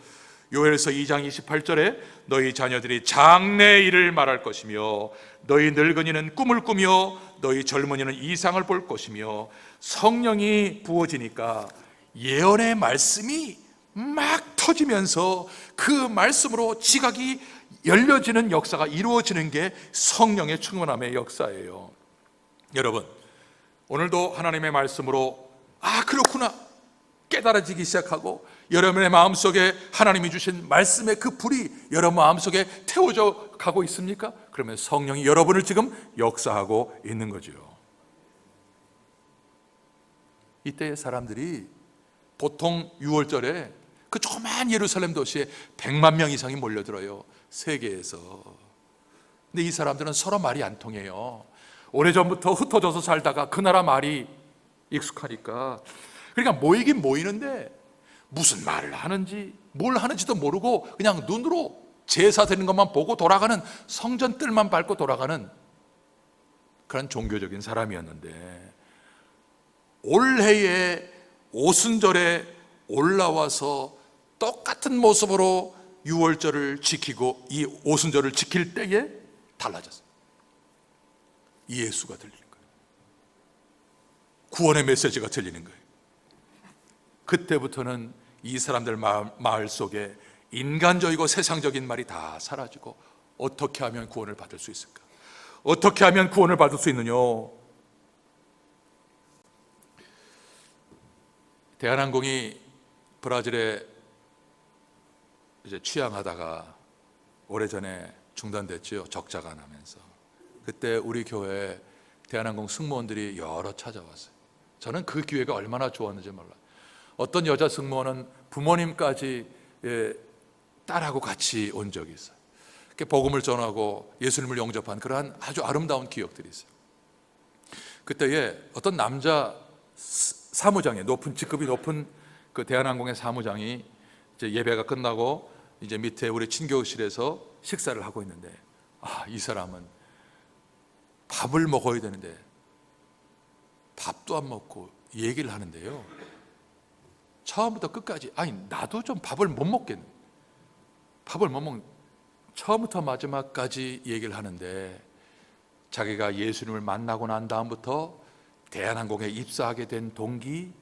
요엘서 2장 28절에 너희 자녀들이 장래의 일을 말할 것이며 너희 늙은이는 꿈을 꾸며 너희 젊은이는 이상을 볼 것이며, 성령이 부어지니까 예언의 말씀이 막 터지면서 그 말씀으로 지각이 열려지는 역사가 이루어지는 게 성령의 충만함의 역사예요. 여러분, 오늘도 하나님의 말씀으로 그렇구나 깨달아지기 시작하고, 여러분의 마음속에 하나님이 주신 말씀의 그 불이 여러분 마음속에 태워져 가고 있습니까? 그러면 성령이 여러분을 지금 역사하고 있는 거죠. 이때의 사람들이 보통 6월절에 그 조그만 예루살렘 도시에 100만 명 이상이 몰려들어요. 세계에서. 근데 이 사람들은 서로 말이 안 통해요. 오래전부터 흩어져서 살다가 그 나라 말이 익숙하니까. 그러니까 모이긴 모이는데 무슨 말을 하는지 뭘 하는지도 모르고 그냥 눈으로 제사 드리는 것만 보고 돌아가는, 성전 뜰만 밟고 돌아가는 그런 종교적인 사람이었는데, 올해의 오순절에 올라와서 똑같은 모습으로 6월절을 지키고 이 오순절을 지킬 때에 달라졌어요. 예수가 들리는 거예요. 구원의 메시지가 들리는 거예요. 그때부터는 이 사람들 마을 속에 인간적이고 세상적인 말이 다 사라지고, 어떻게 하면 구원을 받을 수 있을까? 어떻게 하면 구원을 받을 수 있느냐? 대한항공이 브라질에 이제 취항하다가 오래전에 중단됐죠. 적자가 나면서. 그때 우리 교회에 대한항공 승무원들이 여러 찾아왔어요. 저는 그 기회가 얼마나 좋았는지 몰라요. 어떤 여자 승무원은 부모님까지 딸하고 같이 온 적이 있어요. 이렇게 복음을 전하고 예수님을 영접한 그러한 아주 아름다운 기억들이 있어요. 그때에 어떤 남자 사무장이, 직급이 높은 그 대한항공의 사무장이 이제 예배가 끝나고 이제 밑에 우리 친교실에서 식사를 하고 있는데, 이 사람은 밥을 먹어야 되는데 밥도 안 먹고 얘기를 하는데요, 처음부터 끝까지 나도 좀 밥을 못 먹겠네. 밥을 못 먹는, 처음부터 마지막까지 얘기를 하는데, 자기가 예수님을 만나고 난 다음부터 대한항공에 입사하게 된 동기,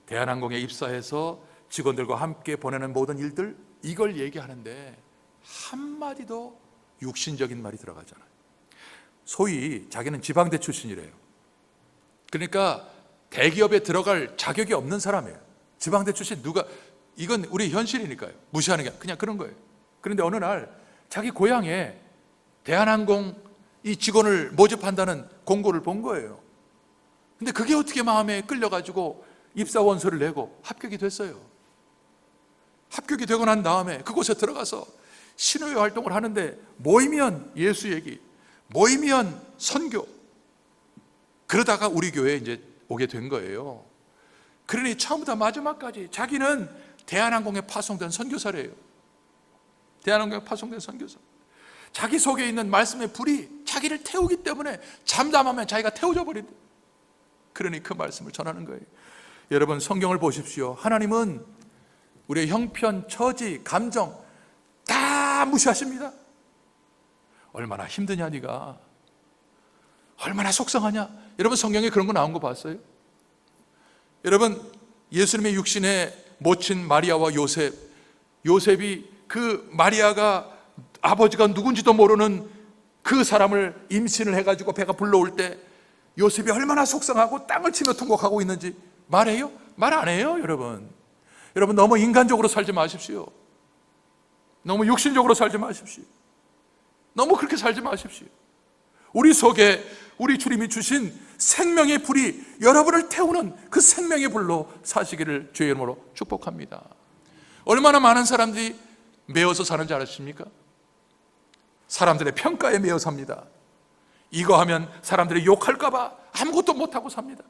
대한항공에 입사해서 직원들과 함께 보내는 모든 일들, 이걸 얘기하는데 한마디도 육신적인 말이 들어가잖아요. 소위 자기는 지방대 출신이래요. 그러니까 대기업에 들어갈 자격이 없는 사람이에요. 지방대 출신 이건 우리 현실이니까요. 무시하는 게 그냥 그런 거예요. 그런데 어느 날 자기 고향에 대한항공 이 직원을 모집한다는 공고를 본 거예요. 근데 그게 어떻게 마음에 끌려가지고 입사 원서를 내고 합격이 됐어요. 합격이 되고 난 다음에 그곳에 들어가서 신호회 활동을 하는데 모이면 예수 얘기, 모이면 선교, 그러다가 우리 교회에 이제 오게 된 거예요. 그러니 처음부터 마지막까지 자기는 대한항공에 파송된 선교사래요. 대한항공에 파송된 선교사. 자기 속에 있는 말씀의 불이 자기를 태우기 때문에 잠잠하면 자기가 태워져 버린다. 그러니 그 말씀을 전하는 거예요. 여러분, 성경을 보십시오. 하나님은 우리의 형편, 처지, 감정 다 무시하십니다. 얼마나 힘드냐 네가, 얼마나 속상하냐. 여러분, 성경에 그런 거 나온 거 봤어요? 여러분, 예수님의 육신의 모친 마리아와 요셉, 요셉이 그 마리아가 아버지가 누군지도 모르는 그 사람을 임신을 해가지고 배가 불러올 때 요셉이 얼마나 속상하고 땅을 치며 통곡하고 있는지 말해요? 말 안 해요. 여러분, 너무 인간적으로 살지 마십시오. 너무 육신적으로 살지 마십시오. 너무 그렇게 살지 마십시오. 우리 속에 우리 주님이 주신 생명의 불이 여러분을 태우는 그 생명의 불로 사시기를 주의 이름으로 축복합니다. 얼마나 많은 사람들이 매어서 사는지 아십니까? 사람들의 평가에 매어 삽니다. 이거 하면 사람들이 욕할까 봐 아무것도 못하고 삽니다.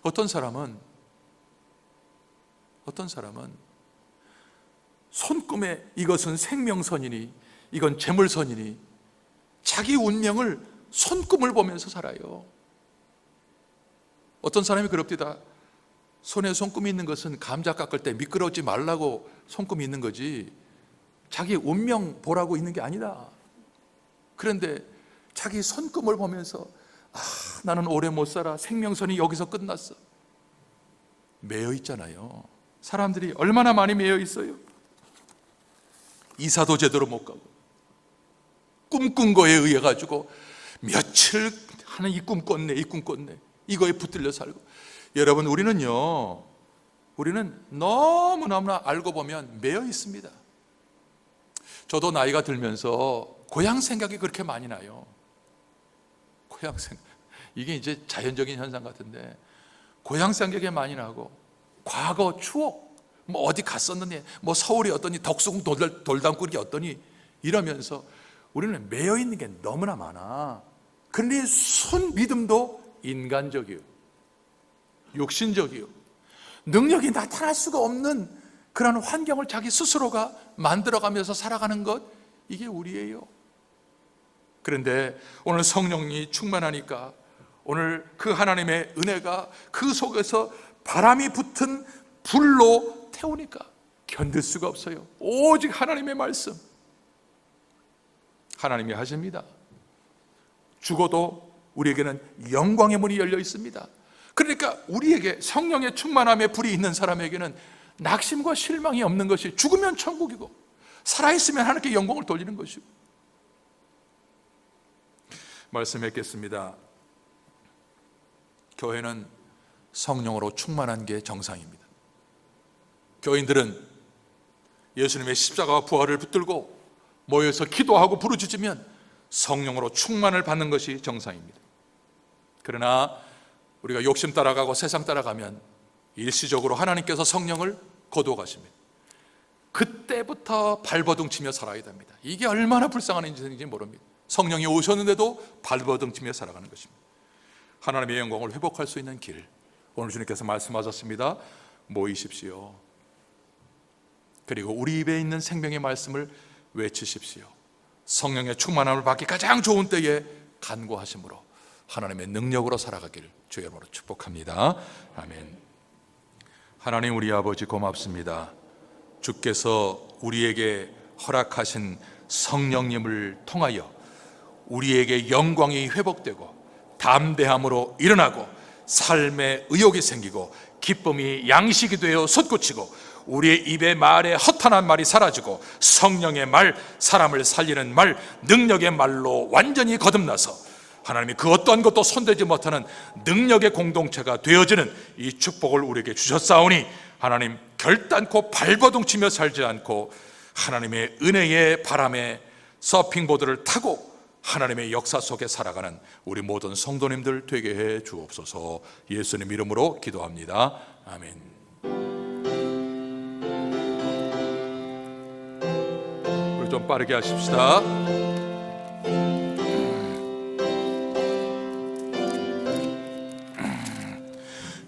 어떤 사람은 손금에 이것은 생명선이니 이건 재물선이니 자기 운명을 손금을 보면서 살아요. 어떤 사람이 그럽디다. 손에 손금이 있는 것은 감자 깎을 때 미끄러우지 말라고 손금이 있는 거지 자기 운명 보라고 있는 게 아니다. 그런데 자기 손금을 보면서 나는 오래 못 살아, 생명선이 여기서 끝났어, 매여 있잖아요. 사람들이 얼마나 많이 매여 있어요. 이사도 제대로 못 가고 꿈꾼 거에 의해 가지고 며칠 하는 이 꿈 꿨네 이거에 붙들려 살고. 여러분, 우리는 너무너무나 알고 보면 매여 있습니다. 저도 나이가 들면서 고향 생각이 그렇게 많이 나요. 고향 생각, 이게 이제 자연적인 현상 같은데 고향 생각이 많이 나고 과거 추억, 뭐 어디 갔었느니, 뭐 서울이 어떠니, 덕수궁 돌담굴이 어떠니 이러면서 우리는 매여 있는 게 너무나 많아. 그런데 순 믿음도 인간적이요, 육신적이요, 능력이 나타날 수가 없는 그런 환경을 자기 스스로가 만들어가면서 살아가는 것, 이게 우리예요. 그런데 오늘 성령이 충만하니까 오늘 그 하나님의 은혜가 그 속에서 바람이 붙은 불로 태우니까 견딜 수가 없어요. 오직 하나님의 말씀, 하나님이 하십니다. 죽어도 우리에게는 영광의 문이 열려 있습니다. 그러니까 우리에게 성령의 충만함의 불이 있는 사람에게는 낙심과 실망이 없는 것이, 죽으면 천국이고 살아있으면 하나님께 영광을 돌리는 것이고. 말씀했겠습니다. 교회는 성령으로 충만한 게 정상입니다. 교인들은 예수님의 십자가와 부활을 붙들고 모여서 기도하고 부르짖으면 성령으로 충만을 받는 것이 정상입니다. 그러나 우리가 욕심 따라가고 세상 따라가면 일시적으로 하나님께서 성령을 거두어 가십니다. 그때부터 발버둥치며 살아야 됩니다. 이게 얼마나 불쌍한 인생인지 모릅니다. 성령이 오셨는데도 발버둥치며 살아가는 것입니다. 하나님의 영광을 회복할 수 있는 길, 오늘 주님께서 말씀하셨습니다. 모이십시오. 그리고 우리 입에 있는 생명의 말씀을 외치십시오. 성령의 충만함을 받기 가장 좋은 때에 간구하심으로 하나님의 능력으로 살아가기를 주의 이름으로 축복합니다. 아멘. 하나님, 우리 아버지 고맙습니다. 주께서 우리에게 허락하신 성령님을 통하여 우리에게 영광이 회복되고 담대함으로 일어나고 삶의 의욕이 생기고 기쁨이 양식이 되어 솟구치고 우리의 입의 말에 허탄한 말이 사라지고 성령의 말, 사람을 살리는 말, 능력의 말로 완전히 거듭나서 하나님이 그 어떠한 것도 손대지 못하는 능력의 공동체가 되어지는 이 축복을 우리에게 주셨사오니 하나님 결단코 발버둥치며 살지 않고 하나님의 은혜의 바람에 서핑보드를 타고 하나님의 역사 속에 살아가는 우리 모든 성도님들 되게 해 주옵소서. 예수님 이름으로 기도합니다. 아멘. 우리 좀 빠르게 하십시다.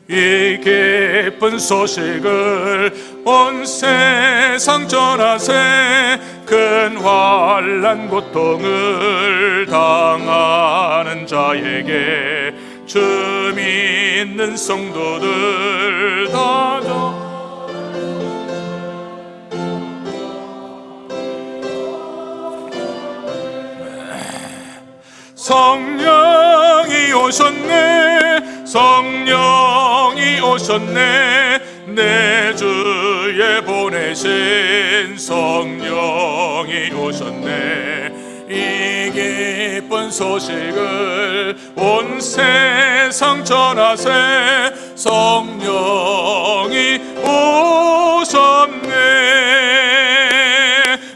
이 기쁜 소식을 온 세상 전하세. 큰 환난 고통을 당하는 자에게 주 믿는 성도들 다 성령이 오셨네. 성령이 오셨네. 내 주에 보내신 성령이 오셨네. 이 기쁜 소식을 온 세상 전하세. 성령이 오셨네.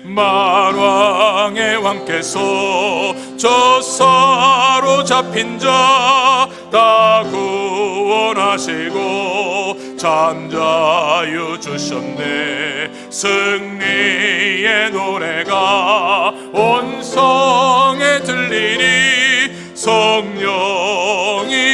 만왕의 왕께서 저 사로잡힌 자 다 구원하시고 잠자유 주셨네. 승리의 노래가 온 성에 들리니 성령이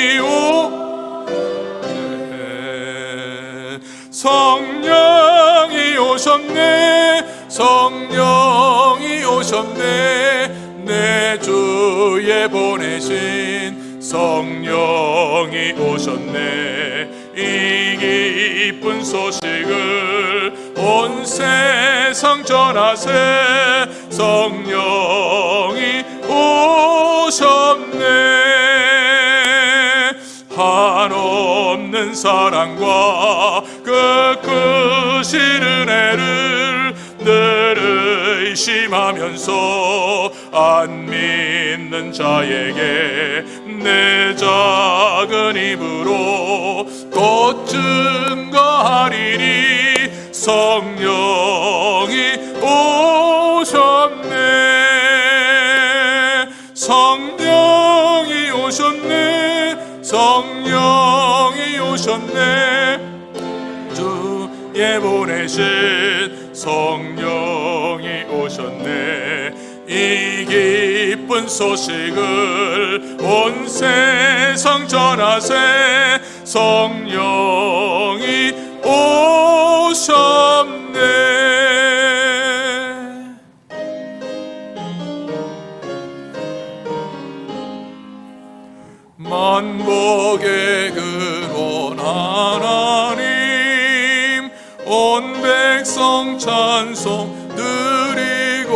성령이 오셨네. 성령이 오셨네. 내 주에 보내신 성령이 오셨네. 이 기쁜 소식을 온 세상 전하세. 성령이 오셨네. 한없는 사랑과 끝끝이 은혜를 늘 의심하면서 안 믿는 자에게 내 작은 입으로 곧 증거하리니 성령이 오셨네. 성령이 오셨네. 성령이 오셨네. 주에 보내신 성령이 오셨네. 이 기쁜 소식을 온 세상 전하세. 성령이 오셨네. 만복의 근원 하나님 온 백성 찬송 드리고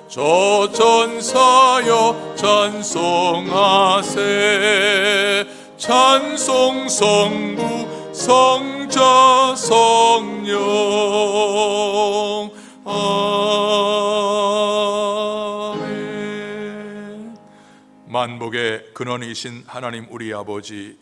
저 전사여 찬송하세. 찬송 성부 성자 성령 아멘. 만복의 근원이신 하나님 우리 아버지,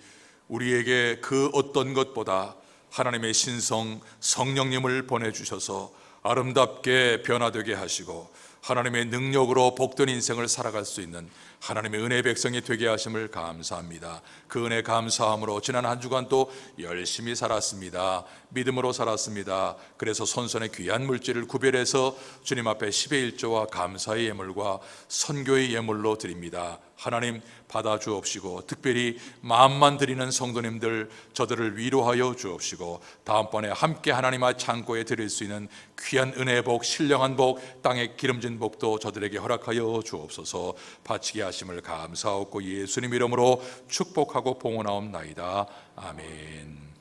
우리에게 그 어떤 것보다 하나님의 신성 성령님을 보내주셔서 아름답게 변화되게 하시고 하나님의 능력으로 복된 인생을 살아갈 수 있는 하나님의 은혜 백성이 되게 하심을 감사합니다. 그 은혜 감사함으로 지난 한 주간 또 열심히 살았습니다. 믿음으로 살았습니다. 그래서 손선의 귀한 물질을 구별해서 주님 앞에 10의 1조와 감사의 예물과 선교의 예물로 드립니다. 하나님 받아 주옵시고 특별히 마음만 드리는 성도님들 저들을 위로하여 주옵시고 다음번에 함께 하나님의 창고에 드릴 수 있는 귀한 은혜의 복, 신령한 복, 땅에 기름진 복도 저들에게 허락하여 주옵소서. 바치게 하심을 감사하고 예수님 이름으로 축복하고 봉헌하옵나이다. 아멘.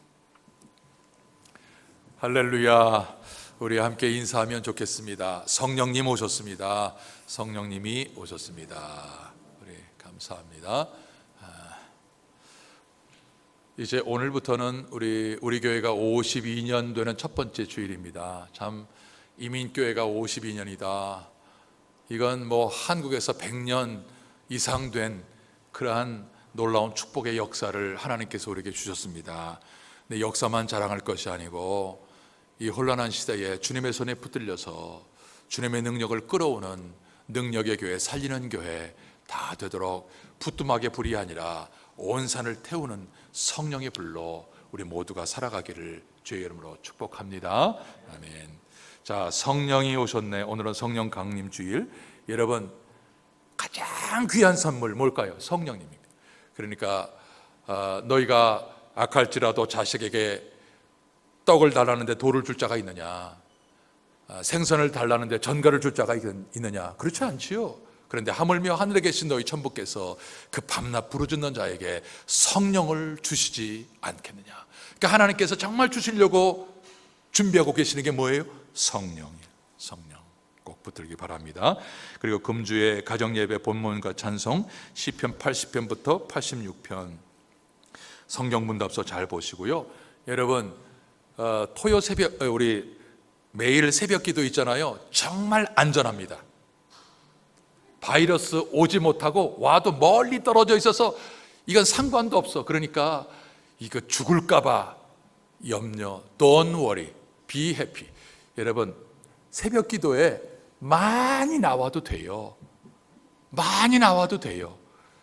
할렐루야. 우리 함께 인사하면 좋겠습니다. 성령님 오셨습니다. 성령님이 오셨습니다. 우리 감사합니다. 이제 오늘부터는 우리 교회가 52년 되는 첫 번째 주일입니다. 참 이민교회가 52년이다. 이건 뭐 한국에서 100년 이상 된 그러한 놀라운 축복의 역사를 하나님께서 우리에게 주셨습니다. 내 역사만 자랑할 것이 아니고 이 혼란한 시대에 주님의 손에 붙들려서 주님의 능력을 끌어오는 능력의 교회, 살리는 교회 다 되도록 부뚜막의 불이 아니라 온 산을 태우는 성령의 불로 우리 모두가 살아가기를 주의 이름으로 축복합니다. 아멘. 자, 성령이 오셨네. 오늘은 성령 강림 주일. 여러분, 가장 귀한 선물 뭘까요? 성령님입니다. 그러니까 너희가 악할지라도 자식에게 떡을 달라는데 돌을 줄 자가 있느냐, 생선을 달라는데 전갈을 줄 자가 있느냐? 그렇지 않지요. 그런데 하물며 하늘에 계신 너희 천부께서 그 밤낮 부르짖는 자에게 성령을 주시지 않겠느냐. 그러니까 하나님께서 정말 주시려고 준비하고 계시는 게 뭐예요? 성령이에요. 성령 꼭 붙들기 바랍니다. 그리고 금주의 가정예배 본문과 찬송 시편 80편부터 86편 성경 문답서 잘 보시고요. 여러분, 토요 새벽, 우리 매일 새벽 기도 있잖아요. 정말 안전합니다. 바이러스 오지 못하고 와도 멀리 떨어져 있어서 이건 상관도 없어. 그러니까 이거 죽을까봐 염려, don't worry, be happy. 여러분, 새벽 기도에 많이 나와도 돼요. 많이 나와도 돼요.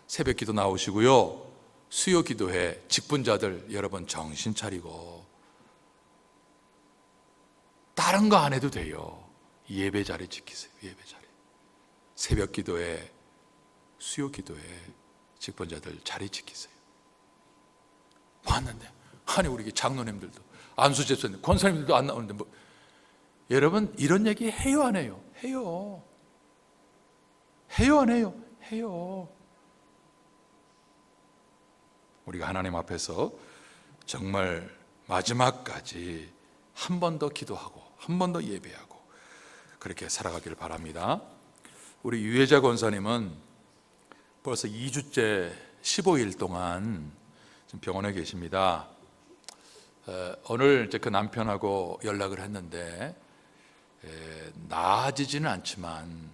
새벽 기도 나오시고요. 수요 기도회 직분자들 여러분 정신 차리고 다른 거 안 해도 돼요. 예배 자리 지키세요. 예배 자리. 새벽 기도회, 수요 기도회 직분자들 자리 지키세요. 왔는데 아니 우리 장로님들도 안수 집사님, 권사님들도 안 나오는데 뭐 여러분 이런 얘기 해요 안 해요? 해요. 해요 안 해요? 해요. 우리가 하나님 앞에서 정말 마지막까지 한 번 더 기도하고 한 번 더 예배하고 그렇게 살아가기를 바랍니다. 우리 유혜자 권사님은 벌써 2주째 15일 동안 지금 병원에 계십니다. 오늘 이제 그 남편하고 연락을 했는데 나아지지는 않지만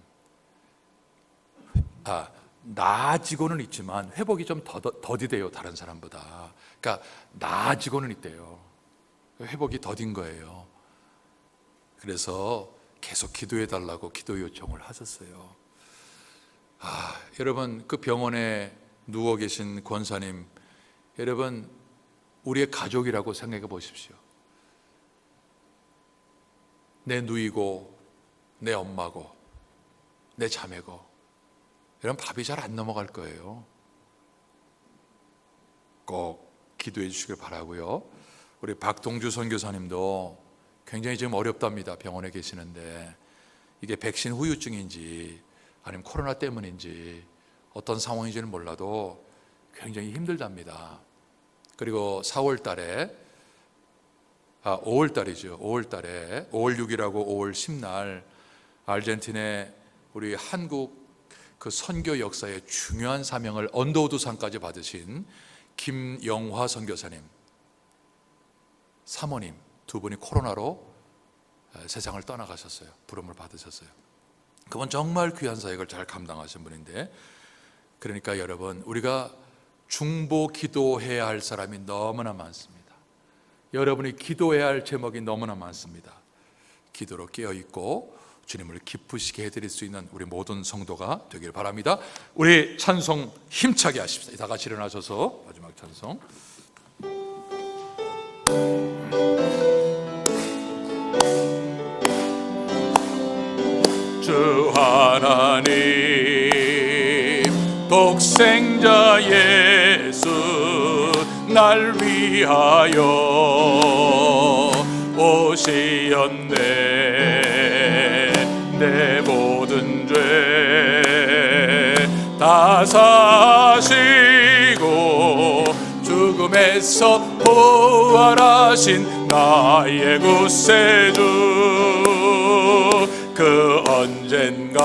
나아지고는 있지만 회복이 좀 더디대요. 다른 사람보다. 그러니까 나아지고는 있대요. 회복이 더딘 거예요. 그래서 계속 기도해 달라고 기도 요청을 하셨어요. 여러분 그 병원에 누워 계신 권사님, 여러분 우리의 가족이라고 생각해 보십시오. 내 누이고 내 엄마고 내 자매고 여러분 밥이 잘 안 넘어갈 거예요. 꼭 기도해 주시길 바라고요. 우리 박동주 선교사님도 굉장히 지금 어렵답니다. 병원에 계시는데 이게 백신 후유증인지 아니면 코로나 때문인지 어떤 상황인지는 몰라도 굉장히 힘들답니다. 그리고 5월 달에 5월 달이죠. 5월 달에 5월 6일하고 5월 10날 아르헨티나에 우리 한국 그 선교 역사의 중요한 사명을 언더우드상까지 받으신 김영화 선교사님, 사모님 두 분이 코로나로 세상을 떠나가셨어요. 부름을 받으셨어요. 그분 정말 귀한 사역을 잘 감당하신 분인데, 그러니까 여러분 우리가 중보 기도해야 할 사람이 너무나 많습니다. 여러분이 기도해야 할 제목이 너무나 많습니다. 기도로 깨어있고 주님을 기쁘시게 해드릴 수 있는 우리 모든 성도가 되길 바랍니다. 우리 찬송 힘차게 하십시다. 다 같이 일어나셔서 마지막 찬송. 주 하나님 독생자 예수 날 위하여 오시었네. 내 모든 죄 다 사시고 죽음에서 부활하신 나의 구세주, 그 언젠가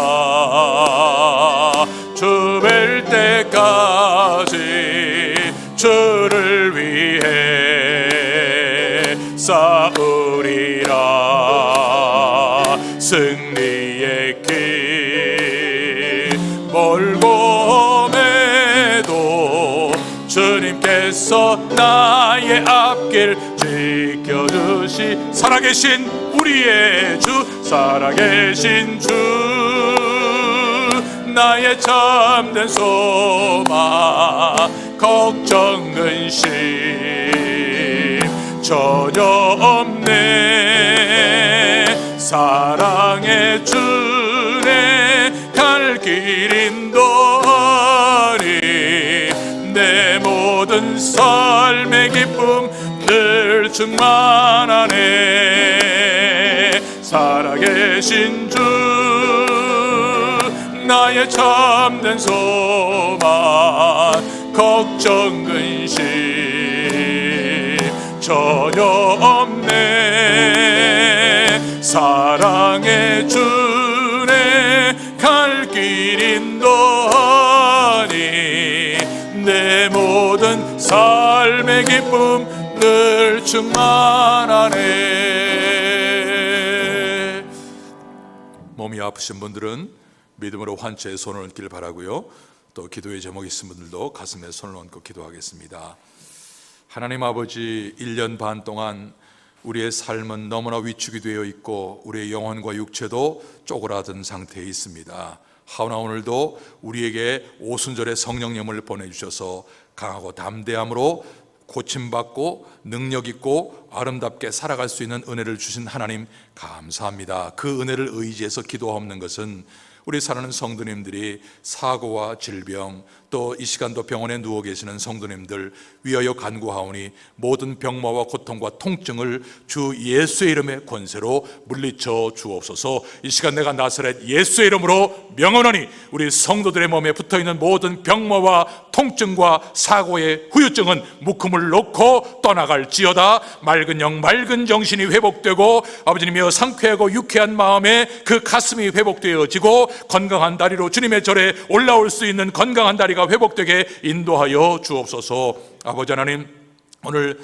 주 뵐 때까지 주를 위해 싸우리라. 승리의 길 멀고 매도 주님께서 주옵소서. 나의 앞길 지켜주시 살아계신 우리의 주, 살아계신 주, 나의 참된 소망, 걱정 근심 전혀 없네. 사랑의 주내 갈 길 인도하니 내 모든 삶의 기쁨 늘 충만하네. 살아계신 주, 나의 참된 소망, 걱정 근심 전혀 없네. 사랑의 주내 갈 길 인도하니 내 모든 삶의 기쁨 늘 충만하네. 몸이 아프신 분들은 믿음으로 환처의 손을 얹길 바라고요. 또 기도의 제목이 있은 분들도 가슴에 손을 얹고 기도하겠습니다. 하나님 아버지, 1년 반 동안 우리의 삶은 너무나 위축이 되어 있고 우리의 영혼과 육체도 쪼그라든 상태에 있습니다. 하오나 오늘도 우리에게 오순절의 성령님을 보내주셔서 강하고 담대함으로 고침받고 능력 있고 아름답게 살아갈 수 있는 은혜를 주신 하나님 감사합니다. 그 은혜를 의지해서 기도하는 것은 우리 사랑하는 성도님들이 사고와 질병, 또 이 시간도 병원에 누워 계시는 성도님들 위하여 간구하오니 모든 병마와 고통과 통증을 주 예수의 이름의 권세로 물리쳐 주옵소서. 이 시간 내가 나사렛 예수의 이름으로 명언하니 우리 성도들의 몸에 붙어있는 모든 병마와 통증과 사고의 후유증은 묶음을 놓고 떠나갈지어다. 맑은 영 맑은 정신이 회복되고 아버지님이여 상쾌하고 유쾌한 마음에 그 가슴이 회복되어지고 건강한 다리로 주님의 절에 올라올 수 있는 건강한 다리가 회복되게 인도하여 주옵소서. 아버지 하나님, 오늘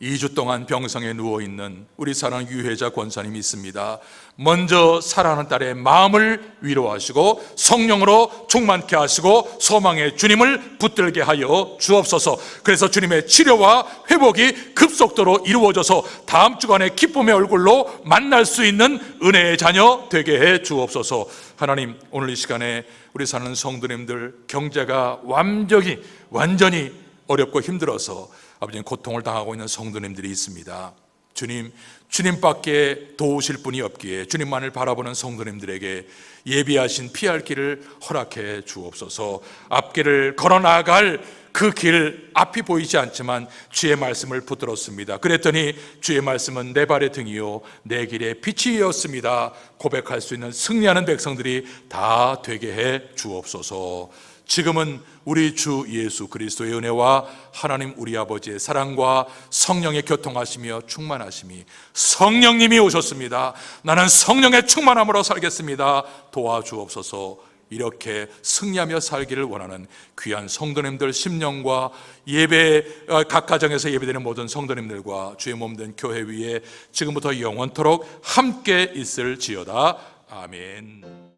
2주 동안 병상에 누워있는 우리 사랑하는 유혜자 권사님이 있습니다. 먼저 사랑하는 딸의 마음을 위로하시고 성령으로 충만케 하시고 소망의 주님을 붙들게 하여 주옵소서. 그래서 주님의 치료와 회복이 급속도로 이루어져서 다음 주간에 기쁨의 얼굴로 만날 수 있는 은혜의 자녀 되게 해 주옵소서. 하나님, 오늘 이 시간에 우리 사는 성도님들 경제가 완전히 어렵고 힘들어서 아버지는 고통을 당하고 있는 성도님들이 있습니다. 주님밖에 도우실 분이 없기에 주님만을 바라보는 성도님들에게 예비하신 피할 길을 허락해 주옵소서. 앞길을 걸어 나갈 그 길 앞이 보이지 않지만 주의 말씀을 붙들었습니다. 그랬더니 주의 말씀은 내 발의 등이요 내 길의 빛이었습니다. 고백할 수 있는 승리하는 백성들이 다 되게 해 주옵소서. 지금은 우리 주 예수 그리스도의 은혜와 하나님 우리 아버지의 사랑과 성령의 교통하시며 충만하심이, 성령님이 오셨습니다. 나는 성령의 충만함으로 살겠습니다. 도와주옵소서. 이렇게 승리하며 살기를 원하는 귀한 성도님들 심령과 예배, 각 가정에서 예배되는 모든 성도님들과 주의 몸된 교회 위에 지금부터 영원토록 함께 있을지어다. 아멘.